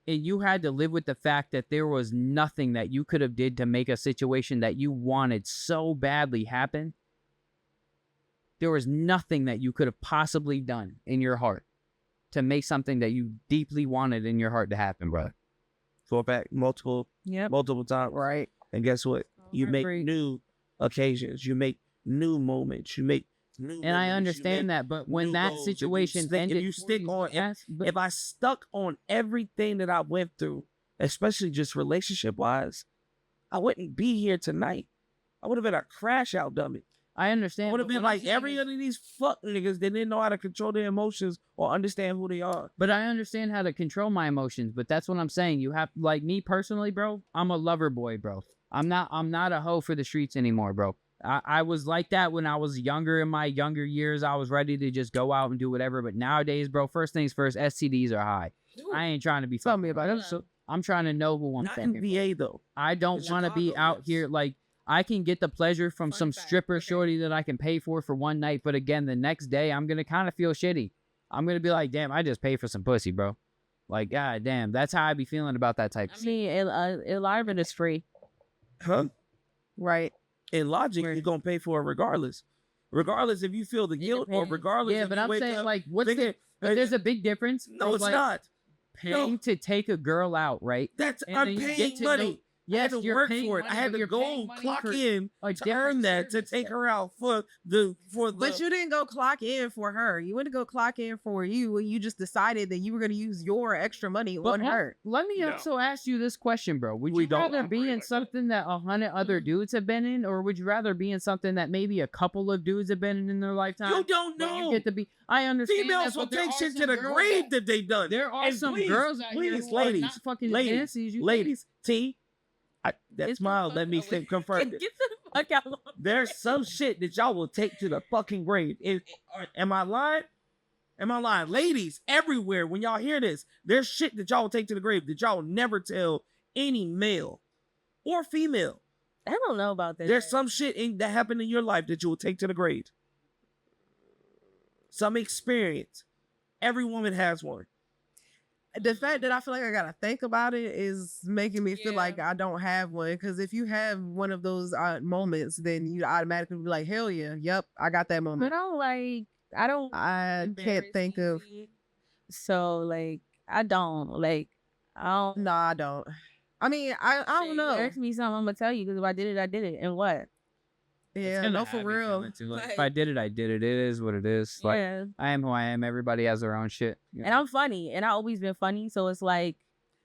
and you had to live with the fact that there was nothing that you could have did to make a situation that you wanted so badly happen, there was nothing that you could have possibly done in your heart to make something that you deeply wanted in your heart to happen, bro. For a fact, multiple times. Right. And guess what? You make Heartbreak. new occasions. You make new moments. You make new. And I understand that, but when new that goals. If you situation stick- if ended, you for stick on- but If I stuck on everything that I went through, especially just relationship wise, I wouldn't be here tonight. I would have been a crash out dummy. I I understand. would have but been what I'm like saying every is- other of these fuck niggas that didn't know how to control their emotions or understand who they are. But I understand how to control my emotions. But that's what I'm saying. You have, like me personally, bro. I'm a lover boy, bro. I'm not a hoe for the streets anymore, bro. I was like that when I was younger, in my younger years. I was ready to just go out and do whatever. But nowadays, bro, first things first, STDs are high. I ain't trying to be. Tell me about it. So I'm trying to know who I'm Not in fucking. VA though. I don't In want to be Chicago, out yes. here like I can get the pleasure from Fun some fact, stripper okay. shorty that I can pay for one night, but again, the next day I'm gonna kind of feel shitty. I'm gonna be like, damn, I just paid for some pussy, bro. Like, god damn, that's how I be feeling about that type. I Of mean, a lot of it is free. Huh? Right. In logic, Right. you're gonna pay for it regardless. Regardless if you feel the guilt or depends. regardless Yeah, if but you I'm wake saying up like, what's thinking, the? But there's a big difference. no, of, it's like, not. paying to take a girl out, right? That's And I'm then you paying get to money. know- I had Yes, to you're work paying for it. money, I had but to you're go paying money clock for in a to earn different that to service, take though. her out for the. But you didn't go clock in for her. You went to go clock in for you, and you just decided that you were going to use your extra money But on her. let me No. also ask you this question, bro. Would We you don't rather be operate in like that. something that 100 other dudes have been in, or would you rather be in something that maybe a couple of dudes have been in their lifetime? You don't but you know. get to be. I understand. Females that, will but there take are shit some to the girls grave that- that they done. There are And some please, girls out here please, who are ladies, not fucking ladies, Nancy's. You ladies, T. That It's smile the let me fuck say away. confirm Get it. the fuck out. There's some shit that y'all will take to the fucking grave. Am I lying? Am I lying? Ladies, everywhere, when y'all hear this, there's shit that y'all will take to the grave that y'all will never tell any male or female. I don't know about this. There's some shit that happened in your life that you will take to the grave. Some experience. Every woman has one. The fact that I feel like I gotta think about it is making me feel Yeah. like I don't have one. Because if you have one of those moments, then you automatically be like, "Hell yeah, yep, I got that But moment." I don't I can't think of. So like I don't. No, I don't. I mean, I don't know. Ask me something, I'm gonna tell you because if I did it, I did it. And what? Yeah, no, for real. If I did it, I did it. It is what it is. Like, Yeah. I am who I am. Everybody has their own shit. you And know? I'm funny, and I always been funny. So it's like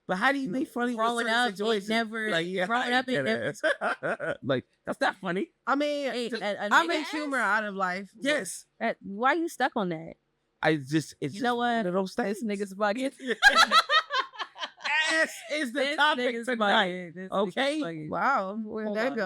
But how do you make funny growing with up, certain situations? it never. Like, yeah, growing I up, it never. get it. Like, that's not funny. I mean, I make humor out of life. Yes. Why you stuck on that? It's You just know what? one of those This things. nigga's bugging. Ass is the This topic nigga's tonight. bugging. This Okay? nigga's bugging. Wow, where'd Hold that on, go?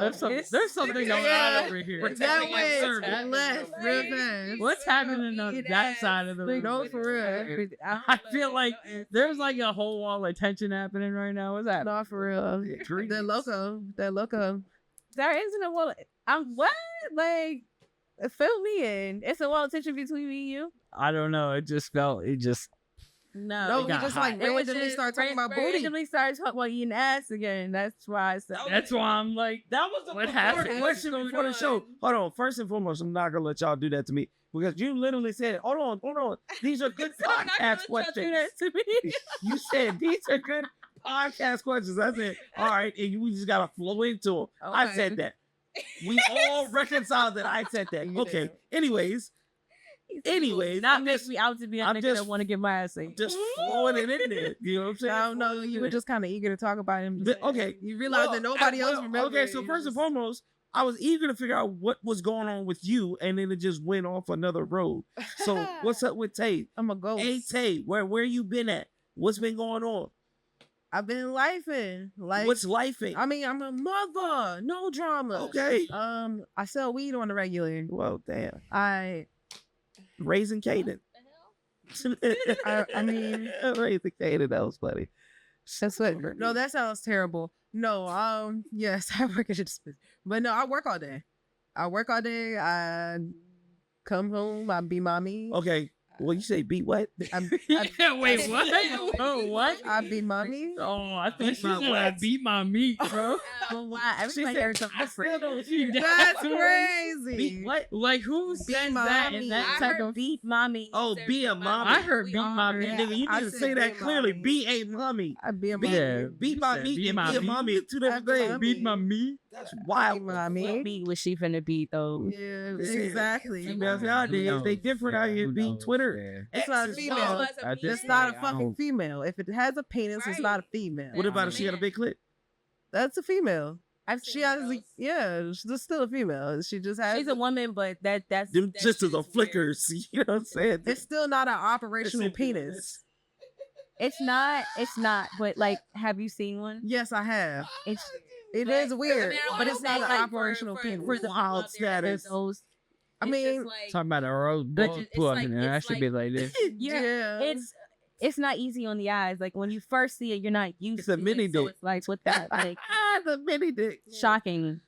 There's something going Yeah. on over here. Protect That Protecting went service. left real fast. What's happening on that side of the room? No, for real. I feel like there's like a whole wall of tension happening right now. What's that? No, for real. Dreams. That loco. There isn't a wall. I'm what? Like, fill me in. It's a wall of tension between me and you. I don't know. It just felt. No, No, it we got just hot. like randomly start talking about booty. Randomly started talking about eating ass again. That's why I said. That's why I'm like. That was the What before happened? the question What's before the going show. on? Hold on. First and foremost, I'm not gonna let y'all do that to me because you literally said, "Hold on. These are good I'm not gonna podcast let y'all do questions." that to me. You said these are good podcast questions. I said, "All right," and we just gotta flow into them. I Okay. said that. We all reconciled that I said that. You Okay. did. Anyways, not I'm make just- me out to be a I'm nigga just- that want to get my ass ate. just flowing it in there. You know what I'm saying? I don't know. You were just kind of eager to talk about him. But, okay. You realize that nobody else remembers. Okay, so first and foremost, I was eager to figure out what was going on with you, and then it just went off another road. So what's up with Tay? I'm a ghost. Hey Tay, where you been at? What's been going on? I've been lifing. Like, What's lifing? I mean, I'm a mother. No drama. Okay. I sell weed on the regular. Well, damn. I Raising Caden. I mean- Raising Caden. That was funny. That's what. No, that sounds terrible. No, yes, I work at dispensary, but no, I work all day. I work all day. I come home. I be mommy. Okay. Well, you say beat what? Yeah, wait, what? Oh, what? I be mommy. Oh, I think Beat my she's gonna what? beat my meat, bro. Well, why? Everybody said, heard something I still different. don't That's crazy. Beat what? Like, who says that in mommy. that I type heard of... beat mommy. Oh, be a mommy. I heard We beat all my heard meat. that. Nigga, you I need to said say that be a clearly. mommy. Be a mommy. I be a Beat, mommy. Yeah. beat my said meat beat and my be a meat? mommy are two different I be things. mommy. Beat my meat? That's Be wild. mommy. What beat was she finna beat though? Yeah, This is- exactly. Females nowadays, they different out here being Twitter. It's not a Exes, female. dog. It's not a fucking female. If it has a penis, it's not a female. What about if she got a big clit? That's a female. I've She has, yeah, she's still a female. She just has. She's a woman, but that's Them that sisters shit are is weird. flickers. You know what I'm saying? It's still not an operational penis. It's not. It's not. But like, have you seen one? Yes, I have. It's It is weird, but it's not an operational penis. for the Wild status. Those, I mean, Talking about a rose But bull it's puck, like- and that it's should be like this. yeah, it's not easy on the eyes. Like when you first see it, you're not used It's a to mini it. So dick. it's like what that like The mini dick. shocking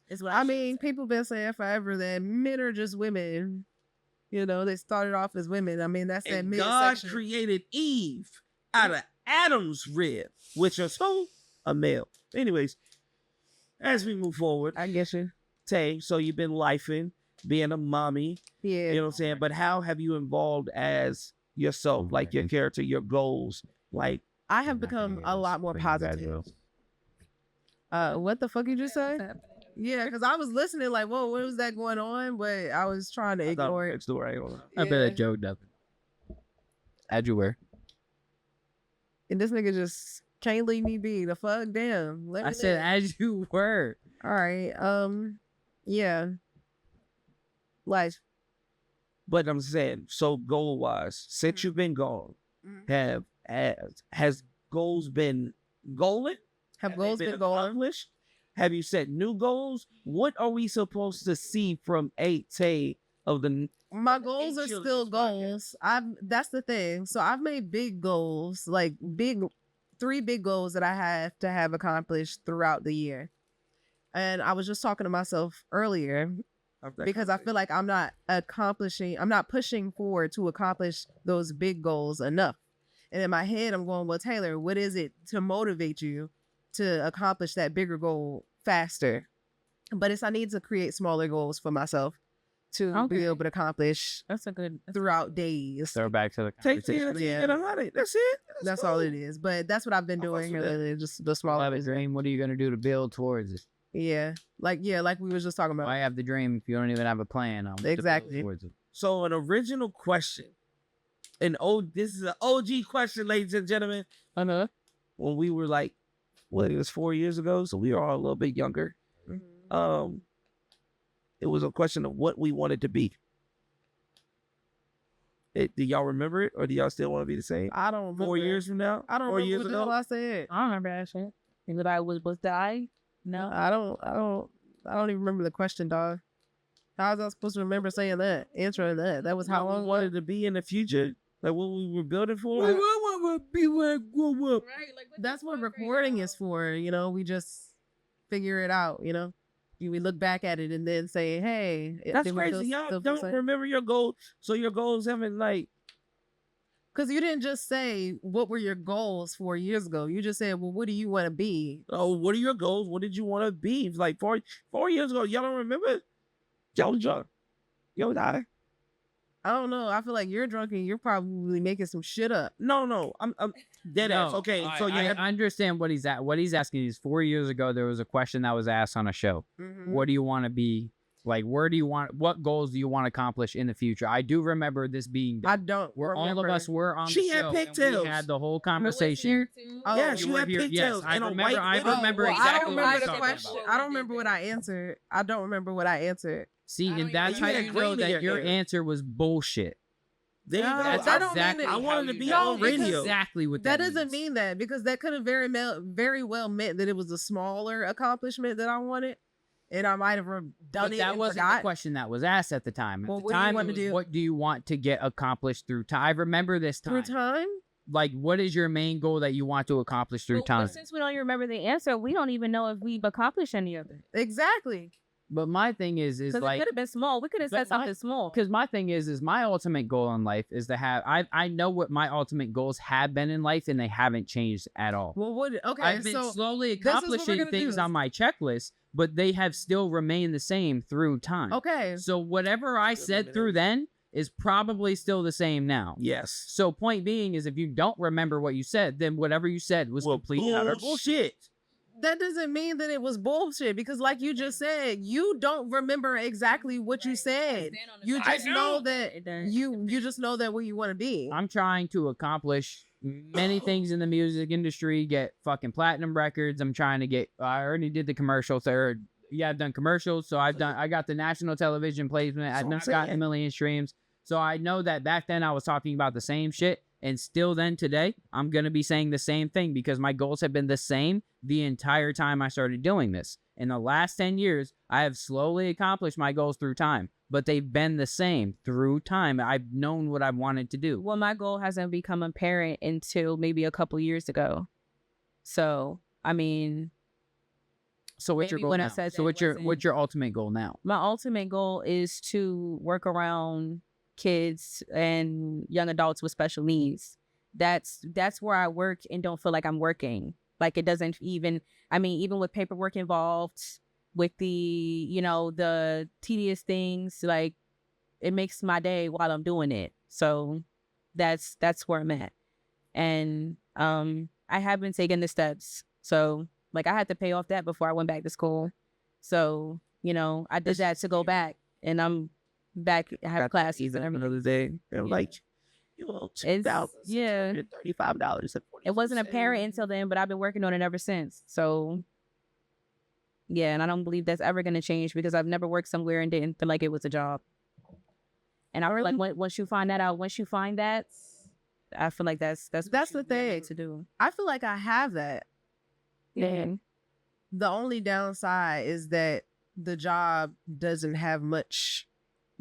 is what I mean, people been saying forever that men are just women. You know, they started off as women. I mean, that's that And God midsection. created Eve out of Adam's rib, which is who? A male. Anyways, as we move forward, I guess you. Tay, so you've been lifing, being a mommy, Yeah. you know what I'm saying? But how have you involved as yourself, like your character, your goals? Like, I have become a lot more positive. What the fuck you just say? Yeah, because I was listening like, whoa, what was that going on? But I was trying to I thought ignore it. next door, I ain't gonna lie. I bet Yeah. that joke doesn't. How'd you wear? And this nigga just can't leave me be. The fuck, damn. Let me I said, live. as you were. All right. Yeah. Life. But I'm saying, so goal wise, since you've been gone, has goals been goaling? Have goals they been going? accomplished? Have you set new goals? What are we supposed to see from 8Tay of the? My goals are Children's still podcast. goals. That's the thing. So I've made big goals, like three big goals that I have to have accomplished throughout the year. And I was just talking to myself earlier because I feel like I'm not pushing forward to accomplish those big goals enough. And in my head, I'm going, well, Taylor, what is it to motivate you to accomplish that bigger goal faster? But I need to create smaller goals for myself to Okay. be able to accomplish That's a good. throughout days. Throw back to the Take conversation. Yeah. 100. That's it. That's all it is. But that's what I've been I fucks doing. with that. Really, just the I'll smaller. have a dream. What are you gonna do to build towards it? Yeah, like we was just talking about. Why have the dream if you don't even have a plan on what to build Exactly. towards it? So an original question, this is an OG question, ladies and gentlemen. I know. When we were like, it was 4 years ago, so we were all a little bit younger. It was a question of what we wanted to be. Do y'all remember it, or do y'all still want to be the same? I don't remember. 4 years from now? I don't 4 remember years what the ago? hell I said. I don't remember that shit. Is it I was die? No. I don't even remember the question, dog. How was I supposed to remember saying that? Answering that? That was how How long long wanted to be in the future? Like what we were building for? be when I grow up. That's what recording is for. You know, we just figure it out. You know, we look back at it and then say, "Hey, That's crazy. Y'all don't remember your goals, so your goals haven't like. Because you didn't just say what were your goals 4 years ago. You just said, "Well, what do you want to be?" Oh, what are your goals? What did you want to be? Like 4 years ago, y'all don't remember? Y'all was drunk. Yo, die. I don't know. I feel like you're drunk and you're probably making some shit up. No, I'm dead ass. No, Okay, I, so you I have understand what he's at. What he's asking is 4 years ago there was a question that was asked on a show. What do you want to be? Like, where do you want? What goals do you want to accomplish in the future? I do remember this being done. I don't. Where all of remember. us were on She the had show. and pigtails. We had the whole conversation. Oh, yeah, You she were had here. pigtails Yes, I and a remember. white I wig. remember I exactly don't what remember you're the talking question. about. I don't remember what I answered. I don't remember what I answered. See, and even that's know. how You you had know green in that your your hair. answer was bullshit. There you No, go. That's that don't mean exactly. that- I wanted to how be you on know. radio. Exactly what That that doesn't means. mean that because that could have very well meant that it was a smaller accomplishment that I wanted, and I might have done But it that and wasn't forgot. the question that was asked at the time. At Well, the what do you time, want it to was, do? what do you want to get accomplished through time? I remember this time. Through time. Like, what is your main goal that you want to accomplish through time? But since we don't even remember the answer, we don't even know if we've accomplished any of it. Exactly. But my thing is Because it like, could have been small. We could have but said something small. because my thing is my ultimate goal in life is to have. I know what my ultimate goals have been in life, and they haven't changed at all. Well, what? Okay, I've been so slowly this is what we're accomplishing gonna things do. on my checklist, but they have still remained the same through time. okay, So whatever I said through then is probably still the same now. Yes. So point being is if you don't remember what you said, then whatever you said was complete and utter bullshit. that doesn't mean that it was bullshit because, like you just said, you don't remember exactly what you said. You I just know do. that you just know that where you want to be. I'm trying to accomplish many things in the music industry, get fucking platinum records. I'm trying to get, I already did the commercials. I've done commercials. So I got the national television placement. That's I've what I'm not gotten a saying. million streams. So I know that back then I was talking about the same shit. And still then today, I'm going to be saying the same thing because my goals have been the same the entire time I started doing this. In the last 10 years, I have slowly accomplished my goals through time, but they've been the same through time. I've known what I wanted to do. Well, my goal hasn't become apparent until maybe a couple years ago. So, I mean, So what's your maybe goal when I now? said So that what's your ultimate goal now? my ultimate goal is to work around kids and young adults with special needs. That's where I work and don't feel like I'm working. Like it doesn't even, I mean, even with paperwork involved, with the, the tedious things, like it makes my day while I'm doing it. So that's where I'm at. And I have been taking the steps. So like I had to pay off that before I went back to school. So, I did that to go back and I'm back, I have classes and everything. Another day. They're Yeah. like, you owe It's, yeah. $2,035. It wasn't apparent until then, but I've been working on it ever since. So, yeah, and I don't believe that's ever going to change because I've never worked somewhere and didn't feel like it was a job. And I feel like once you find that out, once you find that, I feel like that's the what you thing. need to do. I feel like I have that. Yeah. The only downside is that the job doesn't have much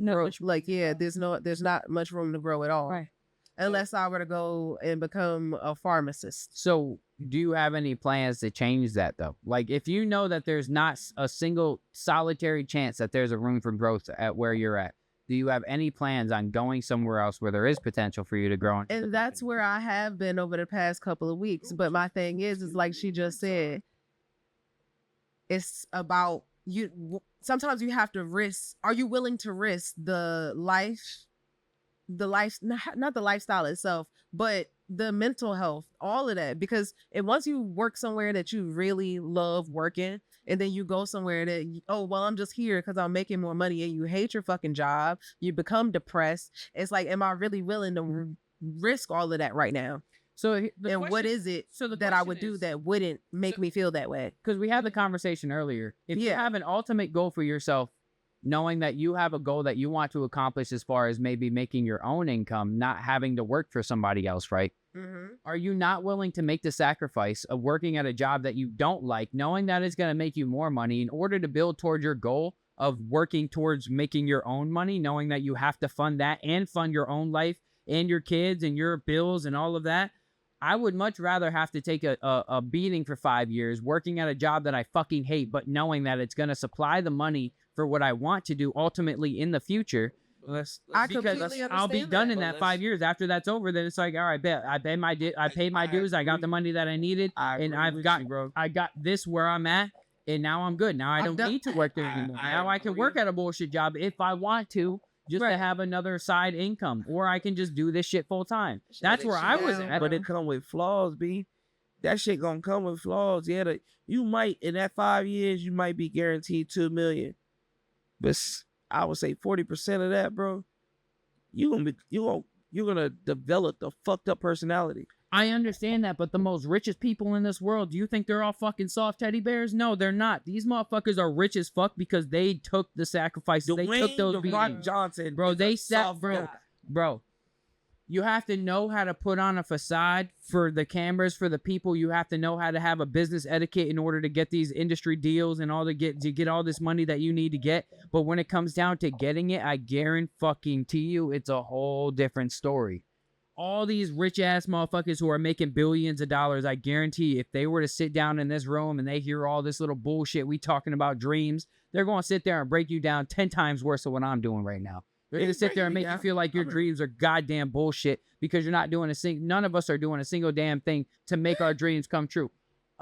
growth. Like, there's not much room to grow at all. Right. Unless I were to go and become a pharmacist. So do you have any plans to change that though? Like if you know that there's not a single solitary chance that there's a room for growth at where you're at, do you have any plans on going somewhere else where there is potential for you to grow? And that's where I have been over the past couple of weeks. But my thing is like she just said, it's about you. Sometimes you have to risk. Are you willing to risk the life, not the lifestyle itself, but the mental health, all of that? Because once you work somewhere that you really love working, and then you go somewhere that, I'm just here because I'm making more money, and you hate your fucking job, you become depressed. It's like, am I really willing to risk all of that right now? So What is it that I would do that wouldn't make me feel that way? Because we had the conversation earlier. If you have an ultimate goal for yourself, knowing that you have a goal that you want to accomplish as far as maybe making your own income, not having to work for somebody else, right? Mm-hmm. Are you not willing to make the sacrifice of working at a job that you don't like, knowing that it's going to make you more money in order to build towards your goal of working towards making your own money, knowing that you have to fund that and fund your own life and your kids and your bills and all of that? I would much rather have to take a beating for 5 years working at a job that I fucking hate, but knowing that it's going to supply the money for what I want to do ultimately in the future. Let's I Because completely I'll be understand done that. in that 5 years. After that's over, then it's like, all right, bet I paid my dues. I got the money that I needed, and I've got I got this where I'm at, and now I'm good. Now I don't need to work there anymore. Now I can work at a bullshit job if I want to, just to have another side income, or I can just do this shit full time. That's where I was at. But it come with flaws, B. That shit gonna come with flaws. Yeah, you might in that 5 years you might be guaranteed $2 million, but I would say 40% of that, bro, you're gonna develop the fucked up personality. I understand that, but the most richest people in this world, do you think they're all fucking soft teddy bears? No, they're not. These motherfuckers are rich as fuck because they took the sacrifices. They took those The Rock beatings. Johnson, Bro, is they a sat, soft bro. guy. You have to know how to put on a facade for the cameras, for the people. You have to know how to have a business etiquette in order to get these industry deals and all to get all this money that you need to get. But when it comes down to getting it, I guarantee you it's a whole different story. all these rich ass motherfuckers who are making billions of dollars, I guarantee if they were to sit down in this room and they hear all this little bullshit we talking about dreams, they're going to sit there and break you down 10 times worse than what I'm doing right now. They're going to sit there and make you feel like your dreams are goddamn bullshit because you're not doing none of us are doing a single damn thing to make our dreams come true.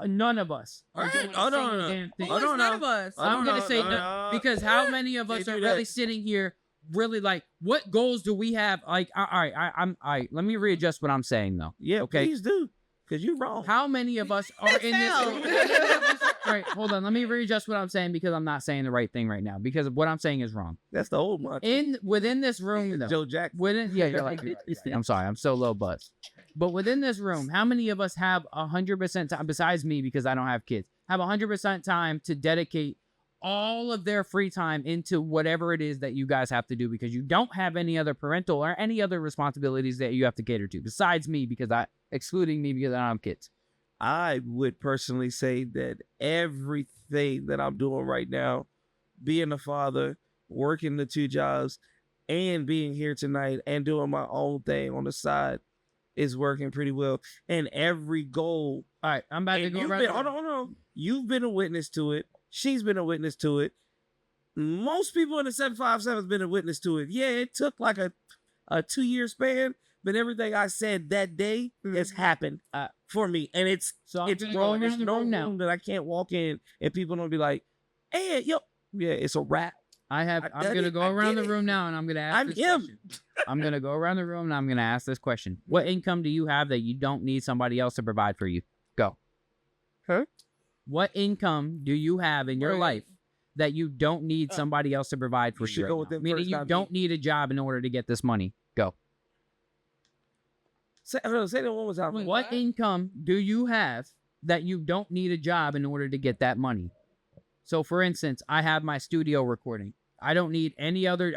None of us are doing a single damn thing. Who is none of us? I'm going to say no, because how many of us are really sitting here really like, what goals do we have? Like, all right, let me readjust what I'm saying though. Yeah, okay. Please do, because you're wrong. How many of us are in this? All right, hold on. Let me readjust what I'm saying because I'm not saying the right thing right now because what I'm saying is wrong. That's the old one. Within this room, though, Joe Jackson. I'm sorry, I'm so low buzz. But within this room, how many of us have 100% time, besides me because I don't have kids, have 100% time to dedicate all of their free time into whatever it is that you guys have to do because you don't have any other parental or any other responsibilities that you have to cater to besides me excluding me because I don't have kids. I would personally say that everything that I'm doing right now, being a father, working the 2 jobs, and being here tonight and doing my own thing on the side is working pretty well. And every goal. All right, I'm about to go right. Hold on. You've been a witness to it. She's been a witness to it. Most people in the 757 has been a witness to it. Yeah, it took like a 2-year span, but everything I said that day has happened for me. And it's growing. There's no room that I can't walk in and people don't be like, hey, yo, yeah, it's a wrap. I'm going to go around the room now and I'm going to ask this question. I'm going to go around the room and I'm going to ask this question. What income do you have that you don't need somebody else to provide for you? Go. Huh? What income do you have in your life that you don't need somebody else to provide for you? Right now? Meaning you don't need a job in order to get this money. Go. Say that one more time. What income do you have that you don't need a job in order to get that money? So for instance, I have my studio recording. I don't need any other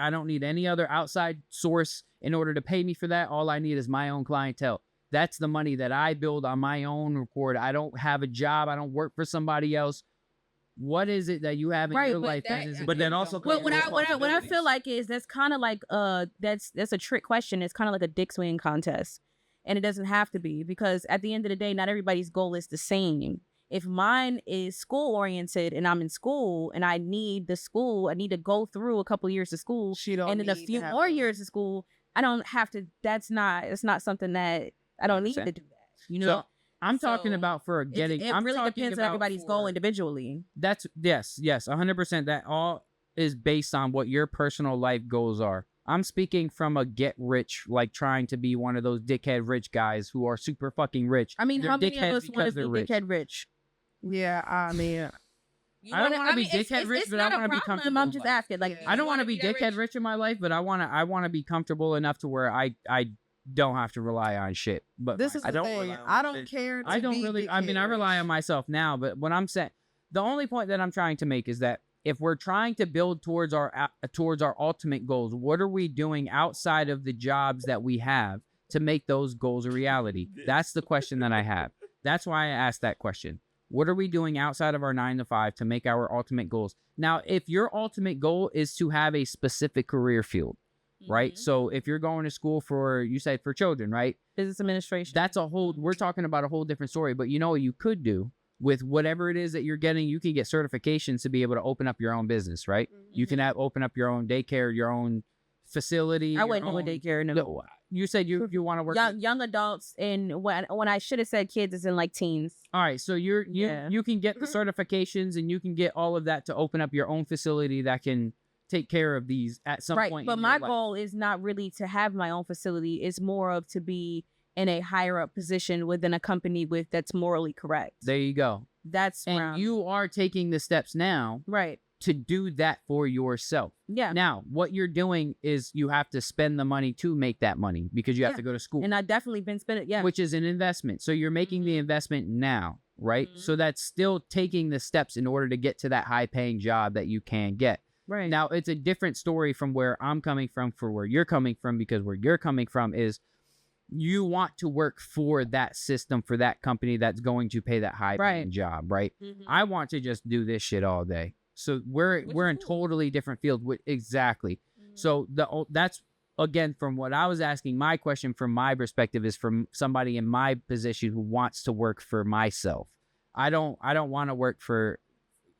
outside source in order to pay me for that. All I need is my own clientele. That's the money that I build on my own record. I don't have a job. I don't work for somebody else. What is it that you have in your life that is? But then also, what I feel like is that's kind of like that's a trick question. It's kind of like a dick swinging contest, and it doesn't have to be because at the end of the day, not everybody's goal is the same. If mine is school oriented and I'm in school and I need to go through a couple years of school and then a few more years of school, I don't have to. It's not something that I don't need to do that. You know, so I'm talking about for getting. It really depends on everybody's goal individually. That's yes, 100%. That all is based on what your personal life goals are. I'm speaking from a get rich, like trying to be one of those dickhead rich guys who are super fucking rich. I mean, how many of us want to be dickhead rich? Yeah, I mean, I don't want to be dickhead rich, but I want to be comfortable. I'm just asking, like, I don't want to be dickhead rich in my life, but I want to be comfortable enough to where I don't have to rely on shit. But this is the thing. I don't care. I don't really. I mean, I rely on myself now, but what I'm saying, the only point that I'm trying to make is that if we're trying to build towards our ultimate goals, what are we doing outside of the jobs that we have to make those goals a reality? That's the question that I have. That's why I asked that question. What are we doing outside of our 9 to 5 to make our ultimate goals? Now, if your ultimate goal is to have a specific career field, right? So if you're going to school for children, right? Business administration. We're talking about a whole different story, but you know what you could do with whatever it is that you're getting, you can get certifications to be able to open up your own business, right? You can open up your own daycare, your own facility. I wouldn't do a daycare. No. You said you want to work young adults, and when I should have said kids, it's in like teens. All right, so you can get the certifications and you can get all of that to open up your own facility that can take care of these at some point. But my goal is not really to have my own facility. It's more of to be in a higher up position within a company that's morally correct. There you go. You are taking the steps now, right, to do that for yourself. Yeah. Now, what you're doing is you have to spend the money to make that money because you have to go to school. And I've definitely been spending, which is an investment. So you're making the investment now, right? So that's still taking the steps in order to get to that high paying job that you can get. Right. Now, it's a different story from where I'm coming from for where you're coming from, because where you're coming from is you want to work for that system, for that company that's going to pay that high paying job, right? I want to just do this shit all day. So we're in totally different fields. Exactly. So that's again, from what I was asking, my question from my perspective is from somebody in my position who wants to work for myself. I don't want to work for.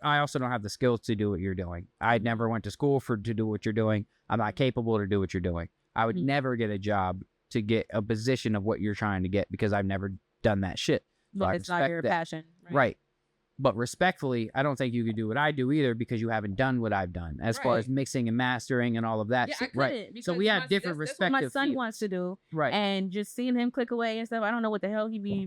I also don't have the skills to do what you're doing. I never went to school to do what you're doing. I'm not capable to do what you're doing. I would never get a job to get a position of what you're trying to get because I've never done that shit. So I It's not respect your that. passion. Right. But respectfully, I don't think you could do what I do either because you haven't done what I've done as far as Right. mixing and mastering and all of that. Yeah, I shit. couldn't. Right. So because we have my- different that's what my respective son fields. wants to do. Right. And just seeing him click away and stuff, I don't know what the hell he be,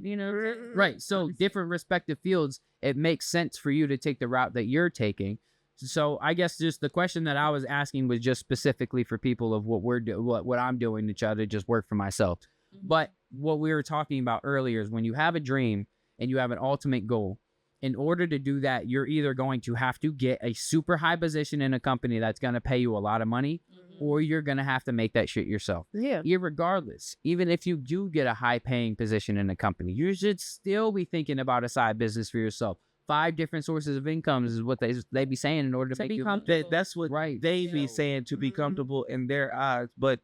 Right. So different respective fields, it makes sense for you to take the route that you're taking. So I guess just the question that I was asking was just specifically for people of what what I'm doing to try to just work for myself. But what we were talking about earlier is when you have a dream and you have an ultimate goal, in order to do that, you're either going to have to get a super high position in a company that's going to pay you a lot of money, or you're going to have to make that shit yourself. Yeah. Irregardless, even if you do get a high paying position in a company, you should still be thinking about a side business for yourself. 5 different sources of incomes is what they be saying in order to make be you comfortable. That's what Right. they be saying to be comfortable in their eyes. But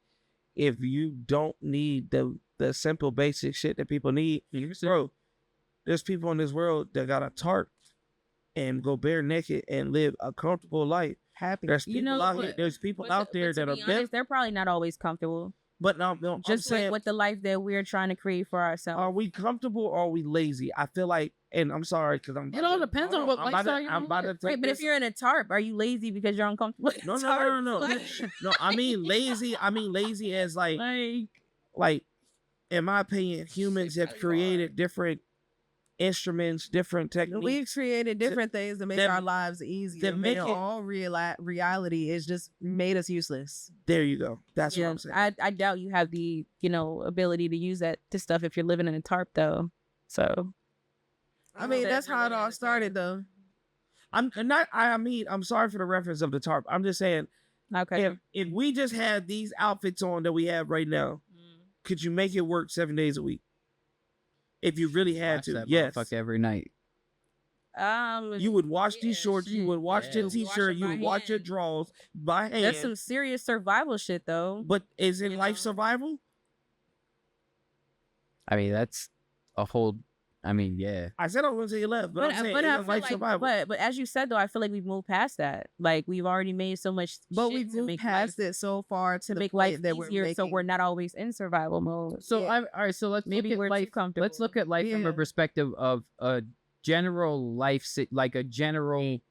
if you don't need the simple basic shit that people need, bro, there's people in this world that got a tarp and go bare naked and live a comfortable life. Happy. There's people out here. There's people out there that are honest, they're probably not always comfortable. But no, I'm Just saying, with the life that we're trying to create for ourselves. are we comfortable or are we lazy? I feel like, and I'm sorry because I'm. It all depends on what lifestyle you're I'm about to living. take Right, but if this- you're in a tarp, are you lazy because you're uncomfortable? in a no, tarp? no. Like- No, I mean lazy. I mean lazy as like, in my opinion, humans have created different instruments, different techniques. We've created different things to make that- our lives easier. that make But it- all reality is just made us useless. There you go. That's what Yeah, I'm saying. I doubt you have the ability to use that to stuff if you're living in a tarp though. So I mean, that's how it all started, though. I'm not. I mean, I'm sorry for the reference of the tarp. I'm just saying, okay. if we just had these outfits on that we have right now, could you make it work 7 days a week? If you really had Watch to, that yes. motherfucker every night. You would wash these Yeah, shorts. You shit. would wash Yeah. your t-shirt. You Wash it would by wash your hand. drawers by hand. That's some serious survival shit though. But is it You life know? survival? I mean, that's a whole. I mean, yeah. I said I was going to say you left, but I'm saying I it's feel life like, survival. but as you said though, I feel like we've moved past that. Like we've already made so much, But shit we've to moved make past life, it so far to the make point life that easier, so we're not always in survival mode. So Yeah. all right. So let's Maybe look at we're too life. comfortable. Let's look at life from a Yeah. perspective of a general like a general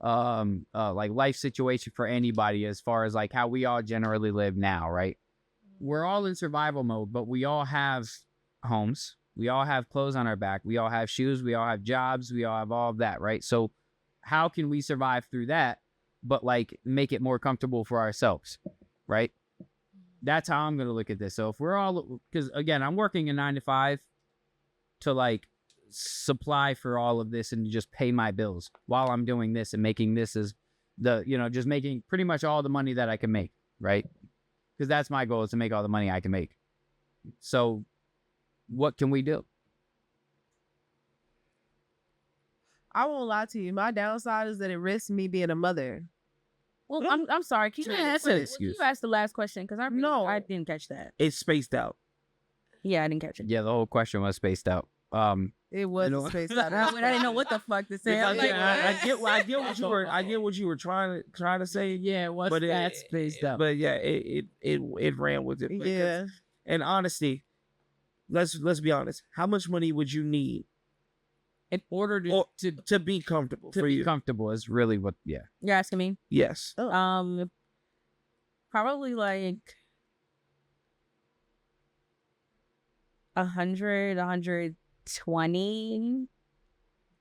like life situation for anybody as far as like how we all generally live now, right? We're all in survival mode, but we all have homes. We all have clothes on our back. We all have shoes. We all have jobs. We all have all of that, right? So how can we survive through that, but like make it more comfortable for ourselves, right? That's how I'm going to look at this. So if we're all, because again, I'm working a 9 to 5 to like supply for all of this and just pay my bills while I'm doing this and making this as just making pretty much all the money that I can make, right? Because that's my goal, is to make all the money I can make. So what can we do? I won't lie to you. My downside is that it risks me being a mother. Well, I'm sorry. Can you Yeah, that's an excuse. You asked the last question because No. I didn't catch that. It's spaced out. Yeah, I didn't catch it. Yeah, the whole question was spaced out. It was know- a space I didn't know what the fuck to say. I'm Because like, I get what you were trying to say. yeah, what's But that spaced out? But yeah, it ran with it. Because- Yeah. And honesty, let's be honest. How much money would you need in order to or- to, to be comfortable to for be you? comfortable is really what. Yeah, you're asking me? Yes. Probably like 100, 120.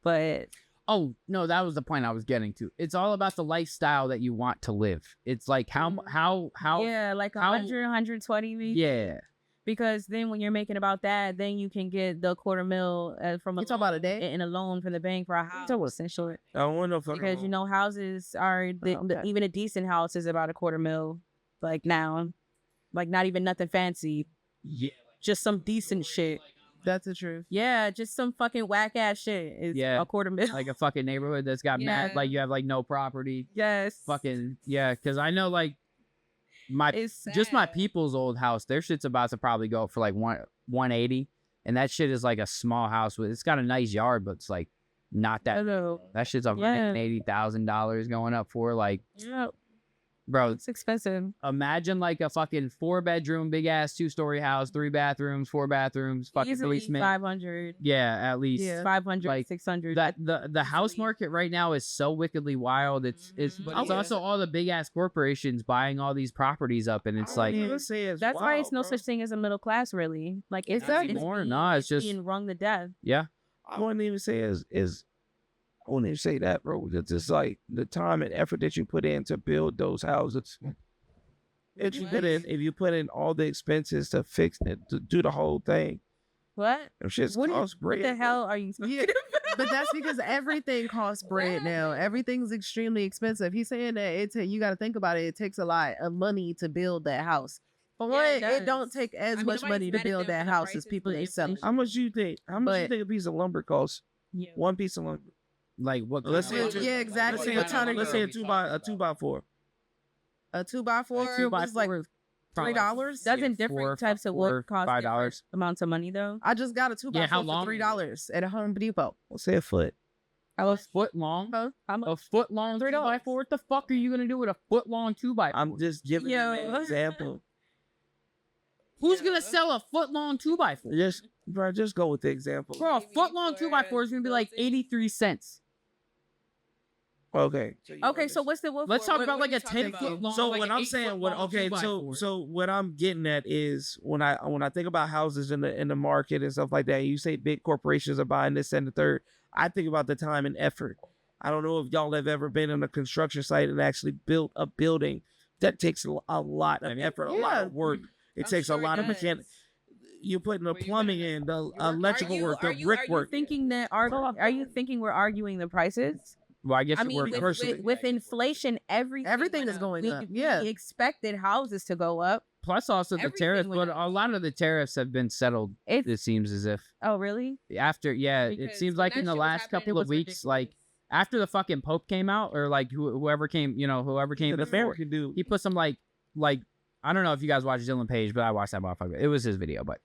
But Oh no, that was the point I was getting to. It's all about the lifestyle that you want to live. It's like how yeah, like how- 100, 120 maybe. yeah. Because then when you're making about that, then you can get the $250,000 from You talking about a day? in a loan from the bank for a house in short. I don't want no fucking. Because you know houses are Okay. even a decent house is about $250,000 like now, like not even nothing fancy, Yeah. just some decent shit. That's the truth. Yeah, just some fucking whack ass shit is Yeah. $250,000. Like a fucking neighborhood that's got mad, Yeah. like you have like no property. Yes, Fucking yeah, because I know like my It's just my sad. people's old house, their shit's about to probably go up for like 180, and that shit is like a small house with, it's got a nice yard, but it's like not I that. know. That shit's Yeah. $180,000 going up for, like, Yeah, bro. it's expensive. Imagine like a fucking 4-bedroom, big ass 2-story house, 3 bathrooms, 4 bathrooms, fucking Easily basement. 500, Yeah, at least. Yeah. 500, Like, 600. That the house Easily. market right now is so wickedly wild. It's but it's Yeah. also all the big ass corporations buying all these properties up, and it's I like wouldn't even say it's That's why it's wild, no bro. such thing as a middle class, really. Like it's Not it's anymore. being- No, it's just- being wrung to death. yeah. I wouldn't even say I wouldn't even say that, bro. It's just like the time and effort that you put in to build those houses. If you put in all the expenses to fix it, to do the whole thing, What? them shits What, cost bread. what the hell are you? Yeah, but that's because everything costs bread now. Everything's extremely expensive. He's saying that you got to think about it. It takes a lot of money to build that house. For Yeah, one, it it don't does. take as I mean, much nobody's money to mad at build them that for the house as prices, people but they selling. How much do you think? How much do you But- think a piece of lumber costs? Yeah. One piece of lumber. Like what? Let's kind say of- Yeah, exactly. Let's say, What kind of let's say a two by four. A 2x4 was like $3. Doesn't different types of wood cost $5? different amounts of money though? I just got a 2x4 Yeah, how for long? $3 at a Home Depot. Let's say a foot. A foot long? Huh? A foot long $3. 2x4? What the fuck are you gonna do with a foot long 2x4? I'm just giving you an Yo. example. Who's gonna sell a foot long 2x4? Just go with the example. Bro, a foot long 2x4 is gonna be like 83 cents. Okay. Okay, so what's the wood? Let's for? talk What- about what like are a you 10 talking foot about? long. So like what an I'm 8 saying, foot what long okay, 2x4. so what I'm getting at is when I think about houses in the market and stuff like that, you say big corporations are buying this and the third. I think about the time and effort. I don't know if y'all have ever been on a construction site and actually built a building. That takes a lot of effort, a lot of work. It I'm takes sure a it lot of does. mechanic. You're putting the Where you plumbing gonna- in, the Are electrical you- work, the are you- brick are you work. Thinking that are you thinking we're arguing the prices? Well, I guess I it mean, worked with, personally. with inflation, everything is went up. going We- up, yeah. we expected houses to go up. Plus, also the Everything tariffs, went but up. a lot of the tariffs have been settled. It's It seems as if oh really? after, yeah, it Because seems when like that in the shit was last happening, couple it of was weeks, like ridiculous. after the fucking Pope came out, or like whoever came, whoever came The before, American dude. he put some like I don't know if you guys watch Dylan Page, but I watched that motherfucker. It was his video, but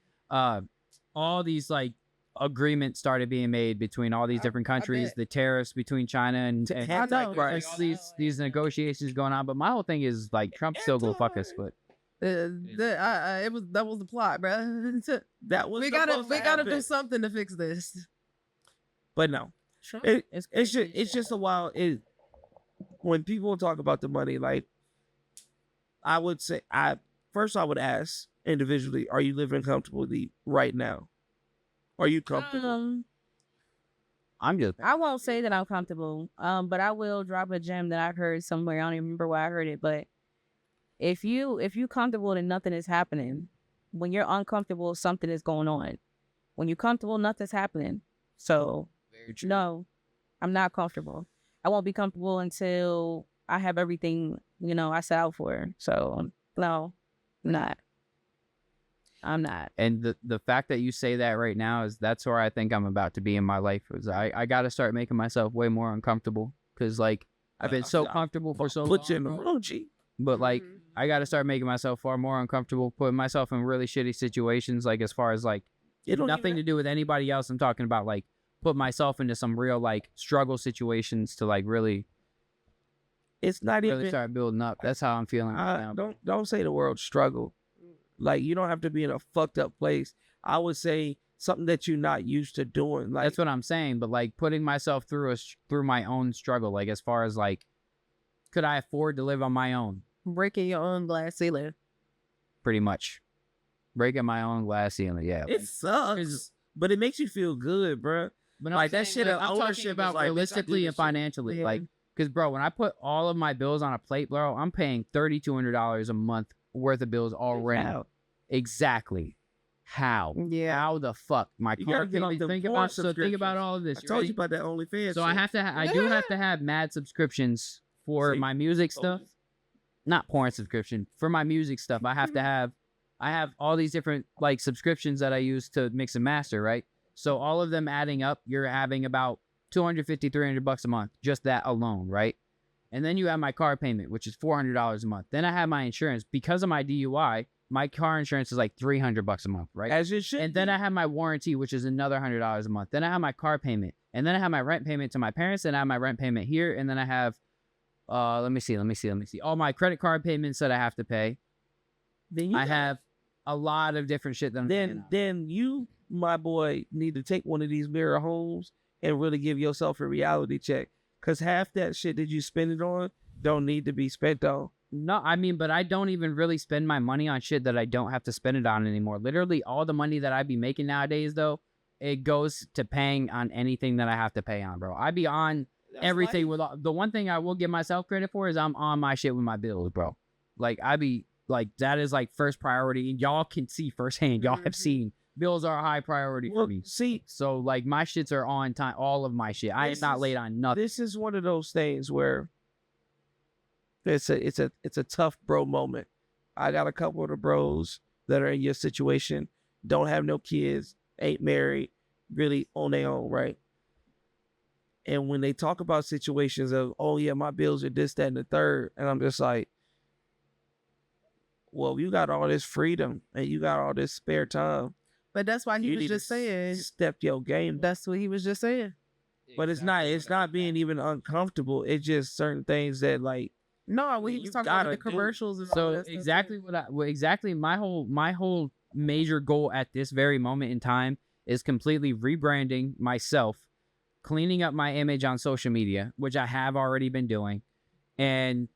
all these like agreements started being made between all these different countries, bet. the tariffs between China and Antichrist. these negotiations going on. But my whole thing is like Trump's still gonna fuck us, but That was the plot, bro. That was we gotta supposed to do happen. something to fix this. But no, Sure. it's just a while. When people talk about the money, like I would say, I would ask individually, are you living comfortably right now? Are you comfortable? I'm just I won't say that I'm comfortable. But I will drop a gem that I heard somewhere. I don't even remember where I heard it, but if you comfortable then nothing is happening. When you're uncomfortable, something is going on. When you're comfortable, nothing's happening. So no, I'm not comfortable. I won't be comfortable until I have everything, I set out for. So no, I'm not. I'm not. And the fact that you say that right now that's where I think I'm about to be in my life. Is I got to start making myself way more uncomfortable because like I've been so comfortable for so long. Put you in the room, G. But like Mhm. I got to start making myself far more uncomfortable, putting myself in really shitty situations. Like as far as like It don't nothing to even- do with anybody else. I'm talking about like put myself into some real like struggle situations to like really It's not really even. start building up. That's how I'm feeling right now. Don't say the word struggle. Like you don't have to be in a fucked up place. I would say something that you're not used to doing. Like That's what I'm saying. But like putting myself through through my own struggle. Like as far as like, could I afford to live on my own? Breaking your own glass ceiling. Pretty much, breaking my own glass ceiling. Yeah. it sucks, but it makes you feel good, bruh. But like, that shit, I'm talking ownership is about like, bitch, I do realistically this and shit. financially. Yeah. Like, because bro, when I put all of my bills on a plate, bro, I'm paying $3,200 a month worth of bills already. How? Exactly. How? Yeah. How the fuck? My You car gotta get can't off even them think porn about. So think about subscriptions. all of this. I You told ready? you about that OnlyFans. So I have to. I do have to have mad subscriptions for See? my music stuff. Not porn subscription for my music stuff. I have to have. I have all these different like subscriptions that I use to mix and master, right? So all of them adding up, you're having about $250, $300 a month, just that alone, right? And then you have my car payment, which is $400 a month. Then I have my insurance. Because of my DUI, my car insurance is like $300 a month, right? As it should. And then I have my warranty, which is another $100 a month. Then I have my car payment. And then I have my rent payment to my parents. And I have my rent payment here. And then I have, let me see. All my credit card payments that I have to pay. then I have a lot of different shit that I'm paying on. then you, my boy, need to take one of these mirror homes and really give yourself a reality check. Cause half that shit that you spend it on don't need to be spent on. No, I mean, but I don't even really spend my money on shit that I don't have to spend it on anymore. Literally, all the money that I be making nowadays, though, it goes to paying on anything that I have to pay on, bro. I be on everything with the one thing I will give myself credit for is I'm on my shit with my bills, bro. Like, I be like, that is like first priority. And y'all can see firsthand. Y'all have seen bills are a high priority for me. See, So, like, my shits are on time. All of my shit. I am This not is- late on nothing. this is one of those things where it's a tough bro moment. I got a couple of the bros that are in your situation, don't have no kids, ain't married, really on their own, right? And when they talk about situations of, oh yeah, my bills are this, that, and the third, and I'm just like, well, you got all this freedom and you got all this spare time. But that's why he You was need just to saying. step your game up. That's what he was just saying. But it's not being even uncomfortable. It's just certain things that like No, when he You was talking about gotta the do- commercials and all So that stuff, exactly exactly my whole major goal at this very moment in time is completely rebranding myself, cleaning up my image on social media, which I have already been doing, and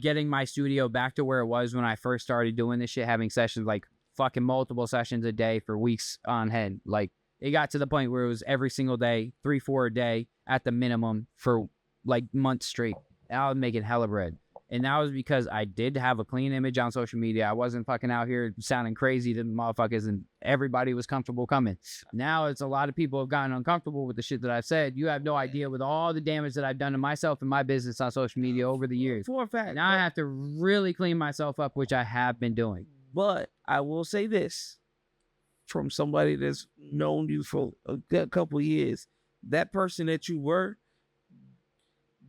getting my studio back to where it was when I first started doing this shit, having sessions like fucking multiple sessions a day for weeks on end. Like, it got to the point where it was every single day, 3-4 a day at the minimum for like months straight. And I was making hella bread. And that was because I did have a clean image on social media. I wasn't fucking out here sounding crazy to motherfuckers, and everybody was comfortable coming. Now it's a lot of people have gotten uncomfortable with the shit that I've said. You have no idea with all the damage that I've done to myself and my business on social media over the years. for a fact. Now I have to really clean myself up, which I have been doing. But I will say this from somebody that's known you for a good couple years, that person that you were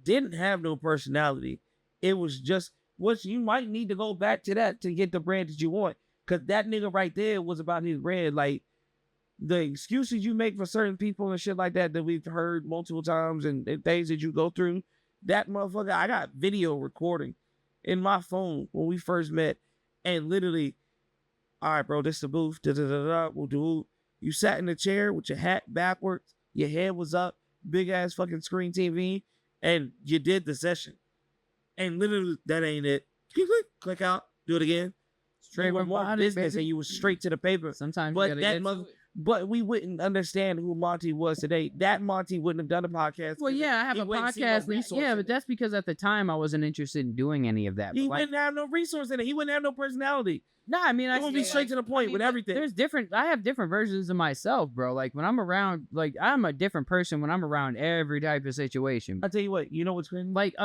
didn't have no personality. It was just what you might need to go back to that to get the brand that you want. Cause that nigga right there was about his brand. Like, the excuses you make for certain people and shit like that we've heard multiple times and things that you go through, that motherfucker, I got video recording in my phone when we first met, and literally, all right, bro, this is the booth. We'll do. You sat in the chair with your hat backwards, your head was up, big ass fucking screen TV, and you did the session. And literally, that ain't it. Click out, do it again. Straight You were from more behind it, business, baby. and you was straight to the paper. Sometimes But you gotta that get mother- to it. But we wouldn't understand who Monty was today. That Monty wouldn't have done a podcast. Well, yeah, I have He a wouldn't see no podcast. resource Yeah, in but it. that's because at the time I wasn't interested in doing any of that. He But like, wouldn't have no resource in it. He wouldn't have no personality. no, I mean, He would be straight to the point with everything. There's different. I have different versions of myself, bro. Like when I'm around, like I'm a different person when I'm around every type of situation. I tell you what, you know what's crazy? Like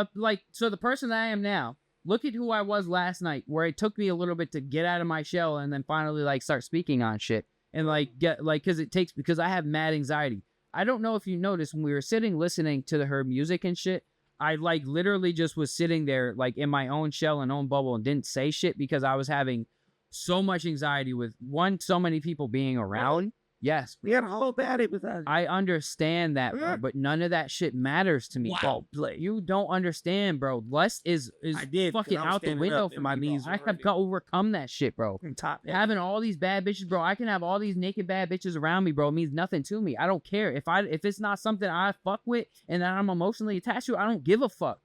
so the person that I am now. Look at who I was last night, where it took me a little bit to get out of my shell and then finally like start speaking on shit and like get like because I have mad anxiety. I don't know if you noticed when we were sitting listening to her music and shit. I like literally just was sitting there like in my own shell and own bubble and didn't say shit because I was having so much anxiety with so many people being around. Yes, We had a whole bad it with that. I understand that, bro, but none of that shit matters to me. Wow, play. You don't understand, bro. Less is I did, 'cause fucking I was out the standing window up for and me. my bro. knees I were have hurting. overcome that shit, bro. Top. Having all these bad bitches, bro. I can have all these naked bad bitches around me, bro. It means nothing to me. I don't care if it's not something I fuck with and that I'm emotionally attached to. I don't give a fuck.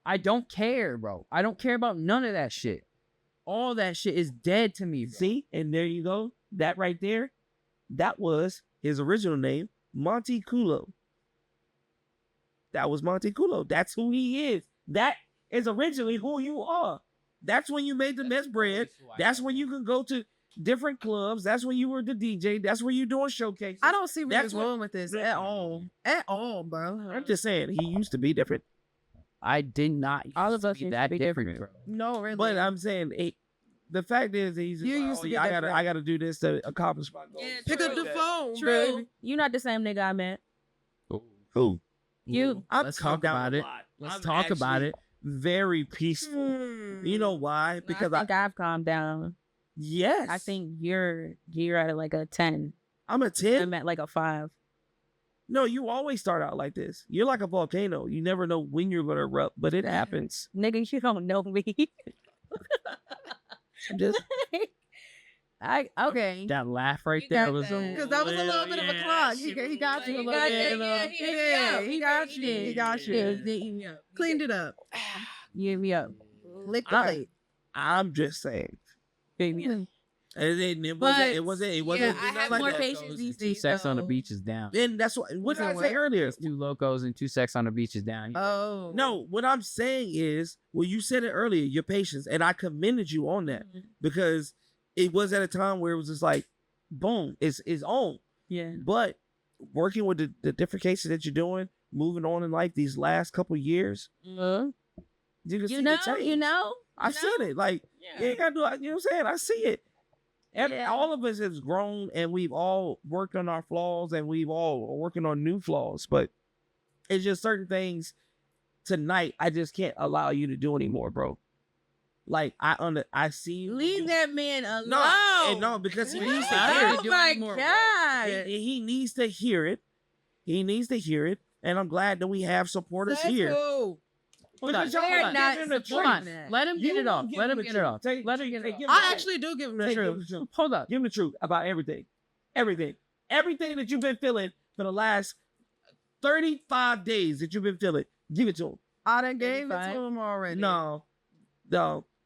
I don't care, bro. I don't care about none of that shit. All that shit is dead to me, bro. See, and there you go. That right there, that was his original name, Monty Kulo. That was Monty Kulo. That's who he is. That is originally who you are. That's when you made the best bread. That's when you can go to different clubs. That's when you were the DJ. That's when you doing showcases. I don't see That's what's what- wrong with this at all. At all, bro. I'm just saying, he used to be different. I did not. All of us be used to that be different, bro. No, really. But I'm saying, the fact is, he's You like, used to be I different. gotta do this to accomplish my goals. pick up the phone, True. baby. You not the same nigga I met. Who? You. I've Let's calmed talk down about a it. lot. Let's I'm talk about actually it. Very peaceful. You know why? Because I think I've calmed down. yes, I think you're at like a 10. I'm a 10. I'm at like a 5. No, you always start out like this. You're like a volcano. You never know when you're gonna erupt, but it happens. Nigga, you don't know me. Just Okay. That laugh right You there got was that. Because that was a little bit of a clog. He got you a little bit. Yeah, he got you. He got you. Cleaned it up. Give me up. Licked the I- plate. I'm just saying. Give me up. It But, wasn't. yeah, I not have like more that. patience these Two days. sex on the though. beach is down. And that's what did I say earlier? Two locos and two sex on the beach is down. Oh. No, what I'm saying is, well, you said it earlier, your patience, and I commended you on that because it was at a time where it was just like, boom, it's on. Yeah. But working with the different cases that you're doing, moving on in life these last couple years, you can see the change. I've seen it. Like, you ain't gotta do it. You know what I'm saying? I see it. All of us has grown and we've all worked on our flaws and we've all are working on new flaws. But it's just certain things tonight I just can't allow you to do anymore, bro. Like I see you. Leave that man alone. No, because he needs to I hear don't it. Oh my God. He needs to hear it. He needs to hear it. And I'm glad that we have supporters here. Hold on. Because y'all They're not not giving him the supporting truth. that. Let him get it off. Let him get it off. Take- Let him get it take- off. give him I the actually do give him the Take- give him truth. the truth. Hold up. Give him the truth about everything. Everything that you've been feeling for the last 35 days that you've been feeling. Give it to him. I done gave it to 85. him already. No.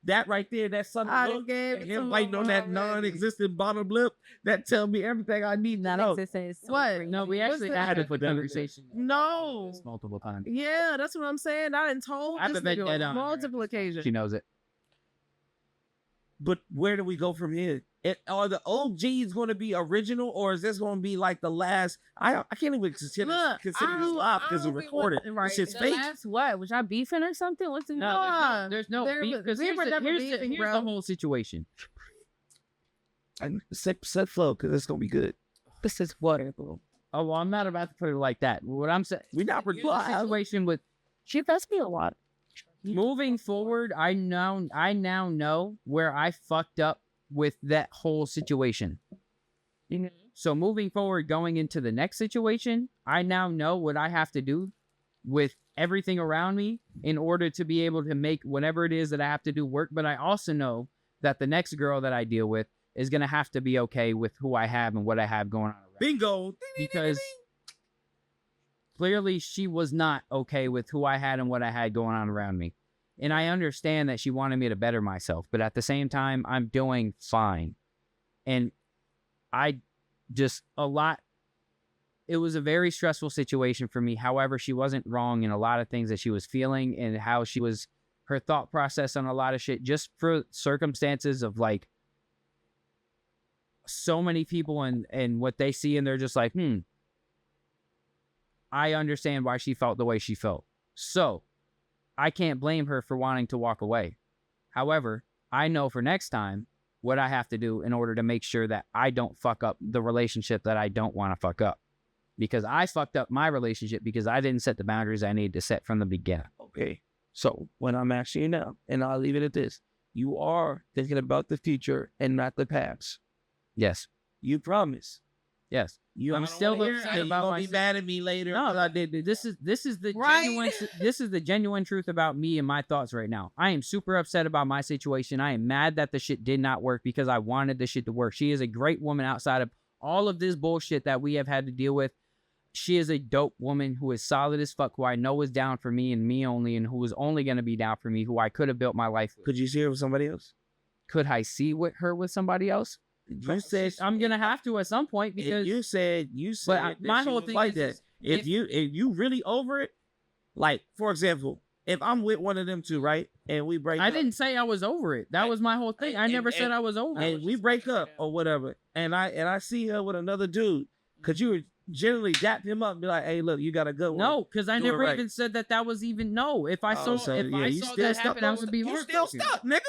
That right there, that son I of a done look, gave and it to him him biting on that already. non-existent bottom lip, that tell me everything I need to know. Non-existent is so What? crazy. No, we What's actually that? had a conversation. No. Multiple times. Yeah, that's what I'm saying. I done told I've this been nigga dead on her. multiple occasions. She knows it. But where do we go from here? Are the OGs going to be original, or is this going to be like the last? I can't even consider Look, this I live don't because it's be recorded. wanting- right. This shit's The fake. Last what? Was y'all beefing or something? What's the No, There's no there beef was- because we here's, were the, never here's, the, beefing, here's bro. the whole situation. And set flow because it's going to be good. This is water, boo. Oh well, I'm not about to put it like that. What I'm saying, We're not here's the replying. situation with She does me a lot. moving forward. I now know where I fucked up with that whole situation. So moving forward, going into the next situation, I now know what I have to do with everything around me in order to be able to make whatever it is that I have to do work. But I also know that the next girl that I deal with is going to have to be okay with who I have and what I have going on around me. Bingo. Because clearly she was not okay with who I had and what I had going on around me. And I understand that she wanted me to better myself, but at the same time, I'm doing fine. And I just it was a very stressful situation for me. However, she wasn't wrong in a lot of things that she was feeling and how her thought process on a lot of shit, just for circumstances of like so many people and what they see, and they're just like, I understand why she felt the way she felt. So I can't blame her for wanting to walk away. However, I know for next time what I have to do in order to make sure that I don't fuck up the relationship that I don't want to fuck up. Because I fucked up my relationship because I didn't set the boundaries I needed to set from the beginning. Okay. So when I'm asking you now, and I'll leave it at this, you are thinking about the future and not the past. Yes. You promise. Yes. I'm still upset about my be mad at me later. No, this is the Right? genuine this is the genuine truth about me and my thoughts right now. I am super upset about my situation. I am mad that the shit did not work because I wanted the shit to work. She is a great woman outside of all of this bullshit that we have had to deal with. She is a dope woman who is solid as fuck, who I know is down for me and me only, and who is only going to be down for me, who I could have built my life with. Could you see her with somebody else? Could I see her with somebody else? You said I'm gonna have to at some point because you said But that my she whole was thing like is that. If you really over it, like for example, if I'm with one of them two, right, and we break I up, didn't say I was over it. That was my whole thing. I never said I was over it. and we break up or whatever, and I see her with another dude, could you generally dap him up and be like, hey, look, you got a good one? No, because I Do it never right. even said that was even no. If I saw you that still happen, I stuck. would be You still heartbroken. stuck, nigga.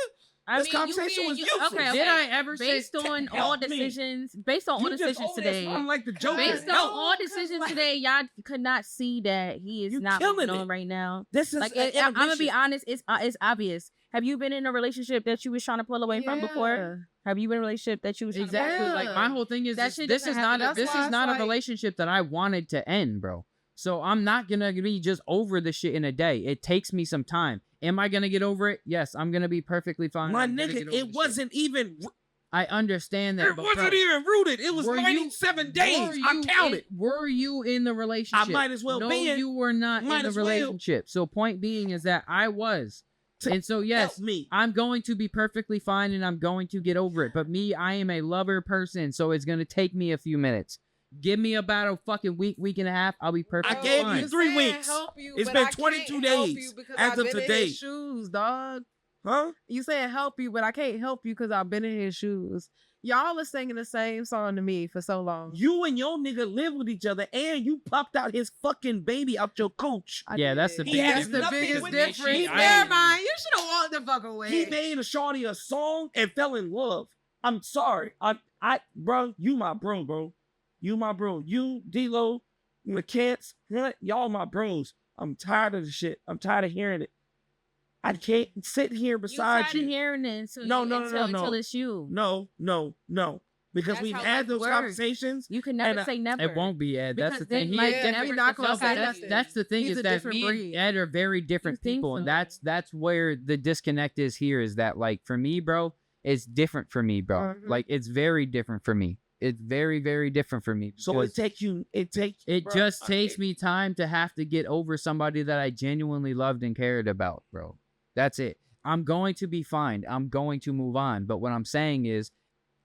I This mean, conversation you, was you, useless. okay, Did okay. I ever say Based on help all me. decisions, based on all You just decisions over there today, sounding like the Joker. based on Help. all decisions today, y'all could not see that he is You not killing moving on it. right now. This is Like, an I'm gonna be intermission. honest, it's obvious. Have you been in a relationship that you was trying to pull away from before? Have you been in a relationship that you was trying Exactly. to Like my whole thing is That this, shit this doesn't is happen. not a, That's this why is it's not like- a relationship that I wanted to end, bro. So I'm not gonna be just over the shit in a day. It takes me some time. Am I gonna get over it? Yes, I'm gonna be perfectly fine. My I'm gonna nigga, get over it the shit. wasn't even. I understand that. It but wasn't bro, even rooted. It was were you- 97 days. were I you counted. were you in the relationship? might as well no, be in. you were not Might in the as well. relationship. So point being is that I was. And so yes, Help me. I'm going to be perfectly fine and I'm going to get over it. But me, I am a lover person, so it's gonna take me a few minutes. Give me about a fucking week and a half. I'll be perfectly gave fine. you 3 weeks. It's been 22 days as of today. Shoes, dog. Huh? You saying help you, but I can't help you because I've been in his shoes. Y'all are singing the same song to me for so long. You and your nigga live with each other, and you popped out his fucking baby out your coach. Yeah, that's the He big has difference. the nothing biggest with difference. me. She- Never mind. You should have walked the fuck away. He made a shorty a song and fell in love. I'm sorry. Bro, you my bro. You my bro. You, D-Lo, McCants, y'all my bros. I'm tired of the shit. I'm tired of hearing it. I can't sit here beside you. you. Hearing it until No, you, no, no, until, no, no. until it's you. No. Because That's we've how had life those works. conversations. You can never And, say never. It won't be Ed. That's the Because thing. then, like, Yeah, every you're not gonna say that's, nothing. that's the thing He's is a that different me breed. and Ed are very different think people, and so? that's where the disconnect is here. Is that like for me, bro, it's different for me, bro. Mhm. Like it's very different for me. It's very, very different for me. So because it takes bro, just I takes can't- me time to have to get over somebody that I genuinely loved and cared about, bro. That's it. I'm going to be fine. I'm going to move on. But what I'm saying is,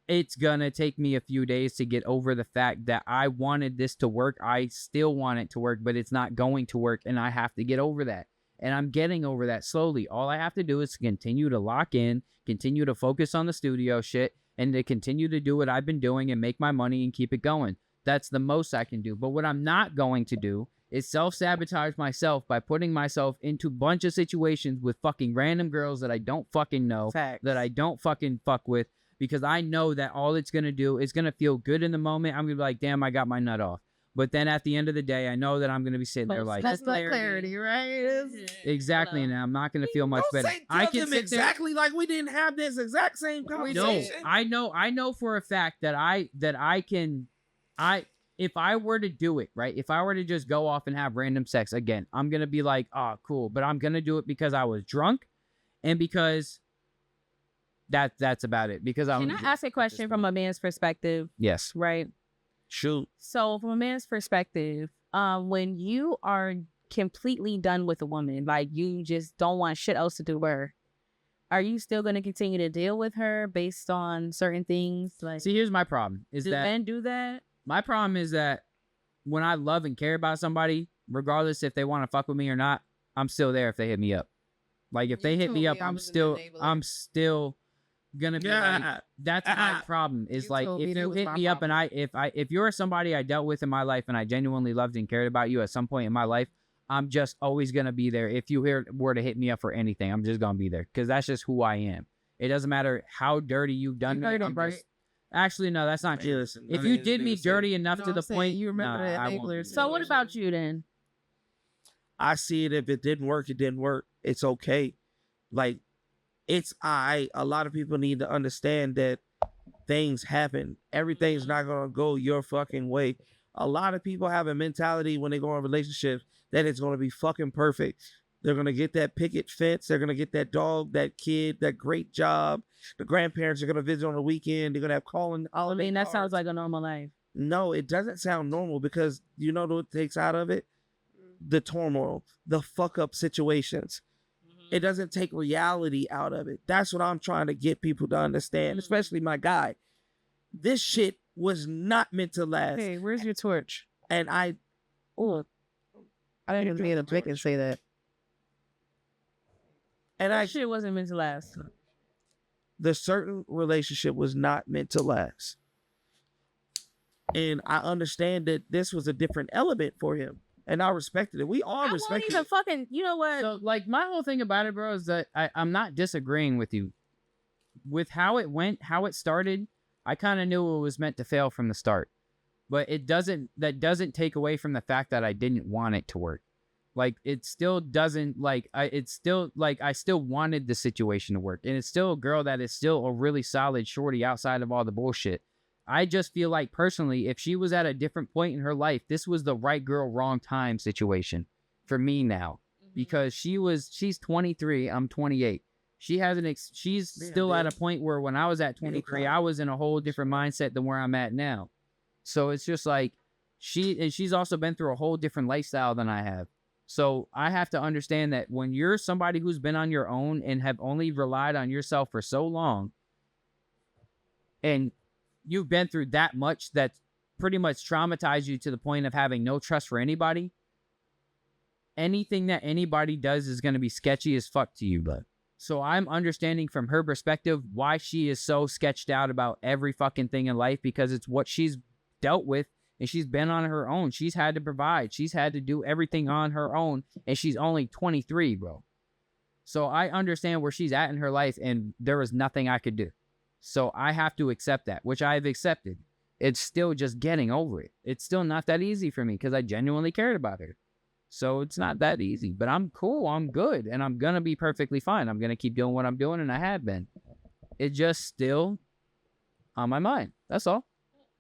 it's gonna take me a few days to get over the fact that I wanted this to work. I still want it to work, but it's not going to work, and I have to get over that. And I'm getting over that slowly. All I have to do is continue to lock in, continue to focus on the studio shit, and to continue to do what I've been doing and make my money and keep it going. That's the most I can do. But what I'm not going to do is self-sabotage myself by putting myself into a bunch of situations with fucking random girls that I don't fucking know, Facts. that I don't fucking fuck with, because I know that all it's going to do is going to feel good in the moment. I'm going to be like, damn, I got my nut off. But then at the end of the day, I know that I'm going to be sitting there like, That's not clarity, right? exactly, and I'm not going to feel much Don't better. say I tell can them sit there. exactly like we didn't have this exact same No, conversation. I know for a fact that if I were to do it, right? If I were to just go off and have random sex again, I'm going to be like, oh, cool. But I'm going to do it because I was drunk and because that's about it. Because I Can was I drunk ask a at question this from point. a man's perspective? Yes. Right. Shoot. So from a man's perspective, when you are completely done with a woman, like you just don't want shit else to do with her, are you still going to continue to deal with her based on certain things? Like, See, here's my problem. Is do that men do that? my problem is that when I love and care about somebody, regardless if they want to fuck with me or not, I'm still there if they hit me up. Like if they hit told me me up, I I'm was an still enabler. gonna be like, Yeah. that's my problem. Is You like told me if that you was hit my me up and problem. if you're somebody I dealt with in my life and I genuinely loved and cared about you at some point in my life, I'm just always gonna be there. If you were to hit me up for anything, I'm just gonna be there because that's just who I am. It doesn't matter how dirty you've done me. heard him, I'm right? just- Actually, no, that's not Hey, true. listen, If none you of these did me niggas say- dirty enough No, to I'm the saying point, you remember the I won't enabler do So what that. about you then? I see it. If it didn't work, it didn't work. It's okay. Like, it's a lot of people need to understand that things happen. Everything's not gonna go your fucking way. A lot of people have a mentality when they go in relationships that it's gonna be fucking perfect. They're gonna get that picket fence. They're gonna get that dog, that kid, that great job. The grandparents are gonna visit on the weekend. They're gonna have calling I holiday. mean, that sounds cards. like a normal life. No, it doesn't sound normal because you know what it takes out of it? The turmoil, the fuck up situations. It doesn't take reality out of it. That's what I'm trying to get people to understand, especially my guy. This shit was not meant to last. Hey, where's your torch? And I Oh, I didn't even mean to make and say that. That shit wasn't meant to last. the certain relationship was not meant to last. And I understand that this was a different element for him. And I respected it. We all I won't respected even it. fucking. You know what? So, like, my whole thing about it, bro, is that I'm not disagreeing with you. with how it went, how it started, I kind of knew it was meant to fail from the start. But that doesn't take away from the fact that I didn't want it to work. Like, it still doesn't, like, I still wanted the situation to work. And it's still a girl that is still a really solid shorty outside of all the bullshit. I just feel like, personally, if she was at a different point in her life, this was the right girl, wrong time situation for me now. Because she's 23, I'm 28. She hasn't, she's still at a point where when I was at 23, I was in a whole different mindset than where I'm at now. So it's just like, she's also been through a whole different lifestyle than I have. So I have to understand that when you're somebody who's been on your own and have only relied on yourself for so long, and you've been through that much that pretty much traumatized you to the point of having no trust for anybody, anything that anybody does is going to be sketchy as fuck to you, bud. So I'm understanding from her perspective why she is so sketched out about every fucking thing in life, because it's what she's dealt with. And she's been on her own. She's had to provide. She's had to do everything on her own. And she's only 23, bro. So I understand where she's at in her life, and there was nothing I could do. So I have to accept that, which I've accepted. It's still just getting over it. It's still not that easy for me because I genuinely cared about her. So it's not that easy. But I'm cool. I'm good. And I'm going to be perfectly fine. I'm going to keep doing what I'm doing, and I have been. It's just still on my mind. That's all.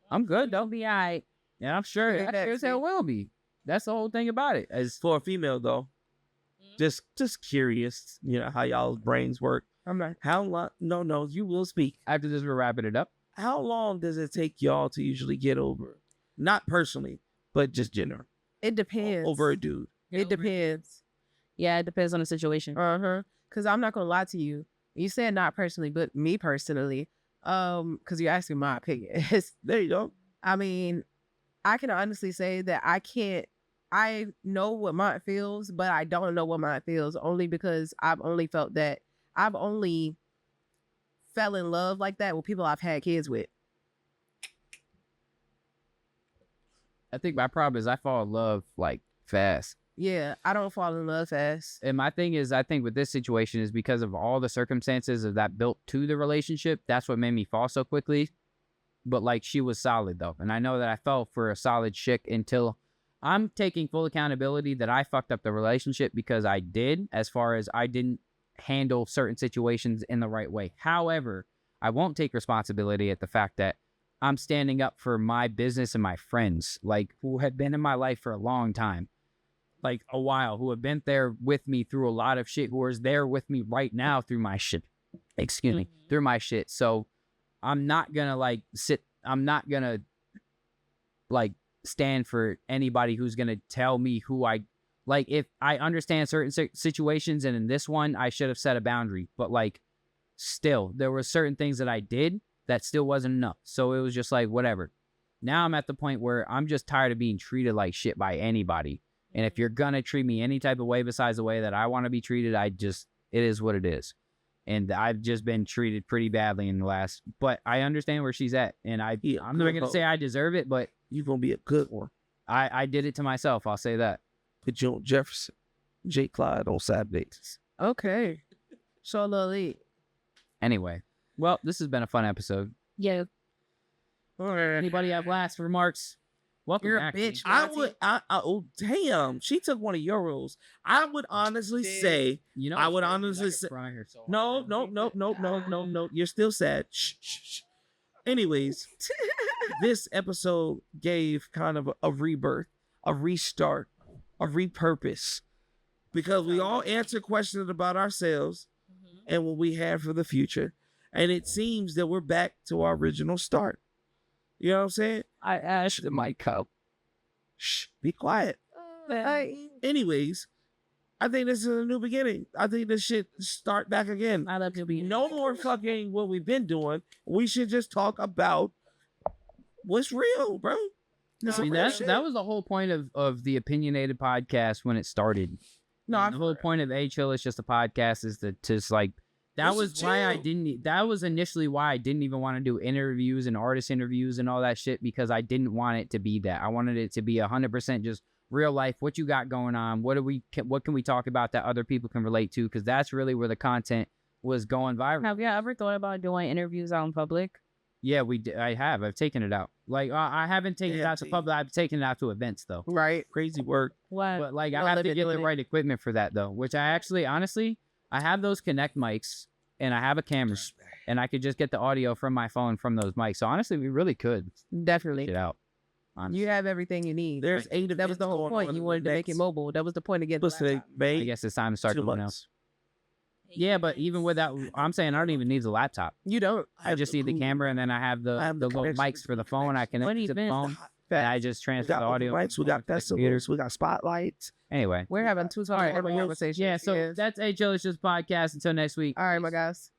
I'm good, though. Be all right. Yeah, I'm sure. I sure as hell will be. That's the whole thing about it. As For a female, though, just curious, you know, how y'all's brains work. I'm not. How long? No, you will speak. after this, we're wrapping it up. How long does it take y'all to usually get over? Not personally, but just general. It depends. Over a dude. It depends. Yeah, it depends on the situation. Because I'm not gonna lie to you. You said not personally, but me personally. Because you're asking my opinion. There you go. I mean, I can honestly say that I know what mine feels, but I don't know what mine feels, only because I've only fell in love like that with people I've had kids with. I think my problem is I fall in love like fast. Yeah, I don't fall in love fast. And my thing is, I think with this situation is because of all the circumstances of that built to the relationship. That's what made me fall so quickly. But like, she was solid though. And I know that I fell for a solid chick until I'm taking full accountability that I fucked up the relationship, because I did, as far as I didn't handle certain situations in the right way. However, I won't take responsibility at the fact that I'm standing up for my business and my friends, like, who had been in my life for a long time, like a while, who have been there with me through a lot of shit, who is there with me right now through my shit. Excuse me, through my shit. So I'm not gonna I'm not gonna stand for anybody who's gonna tell me who if I understand certain situations, and in this one, I should have set a boundary, but still, there were certain things that I did that still wasn't enough. So it was just like, whatever. Now I'm at the point where I'm just tired of being treated like shit by anybody. And if you're gonna treat me any type of way besides the way that I want to be treated, it is what it is. And I've just been treated pretty badly in the last, but I understand where she's at. And I'm never going to say I deserve it, but you're going to be a good one. I did it to myself. I'll say that. Put you on Jefferson, J. Clyde on Saturdays. Okay. So Lily. Anyway, well, this has been a fun episode. Yeah. Anybody have last remarks? Welcome You're back. a bitch. Oh, damn. She took one of your rules. I would honestly say, I would honestly say, no. You're still sad. Shh. Anyways, this episode gave kind of a rebirth, a restart, a repurpose, because we all answer questions about ourselves and what we have for the future. And it seems that we're back to our original start. You know what I'm saying? I asked the mic up. Shh, be quiet. Anyways, I think this is a new beginning. I think this should start back again. I love to be no more fucking what we've been doing. We should just talk about what's real, bro. No, I mean, that was the whole point of the opinionated podcast when it started. No, the whole point of A-Chill is just a podcast is to just that was why I didn't. That was initially why I didn't even want to do interviews and artist interviews and all that shit, because I didn't want it to be that. I wanted it to be 100% just real life. What you got going on? What can we talk about that other people can relate to? Because that's really where the content was going viral. Have you ever thought about doing interviews out in public? Yeah, I have. I've taken it out. Like I haven't taken it Yeah, out to see. public. I've taken it out to events though. Right. Crazy work. What? But like Don't I have live to it, get the doing it. right equipment for that though. Which I actually, honestly, I have those Connect mics and I have a camera and I could just get the audio from my phone from those mics. So honestly, we really could Definitely. get out. Honestly. You have everything you need. There's 8 That was the whole events point. going You on wanted to make it next- mobile. That was the point of getting the What's today? laptop. I May guess it's time to start 2 doing now. months. Yeah, but even without, I'm saying I don't even need the laptop. You don't. I just need the camera and then I have the little connection mics for the phone. I connect What to the event? phone and I just We transfer got the audio. lights. We got to the computer. festivals. We got spotlights. Anyway. We're having two All right, totally different conversations. Yeah, so that's HL. It's just podcast. Until next week. All right, my guys.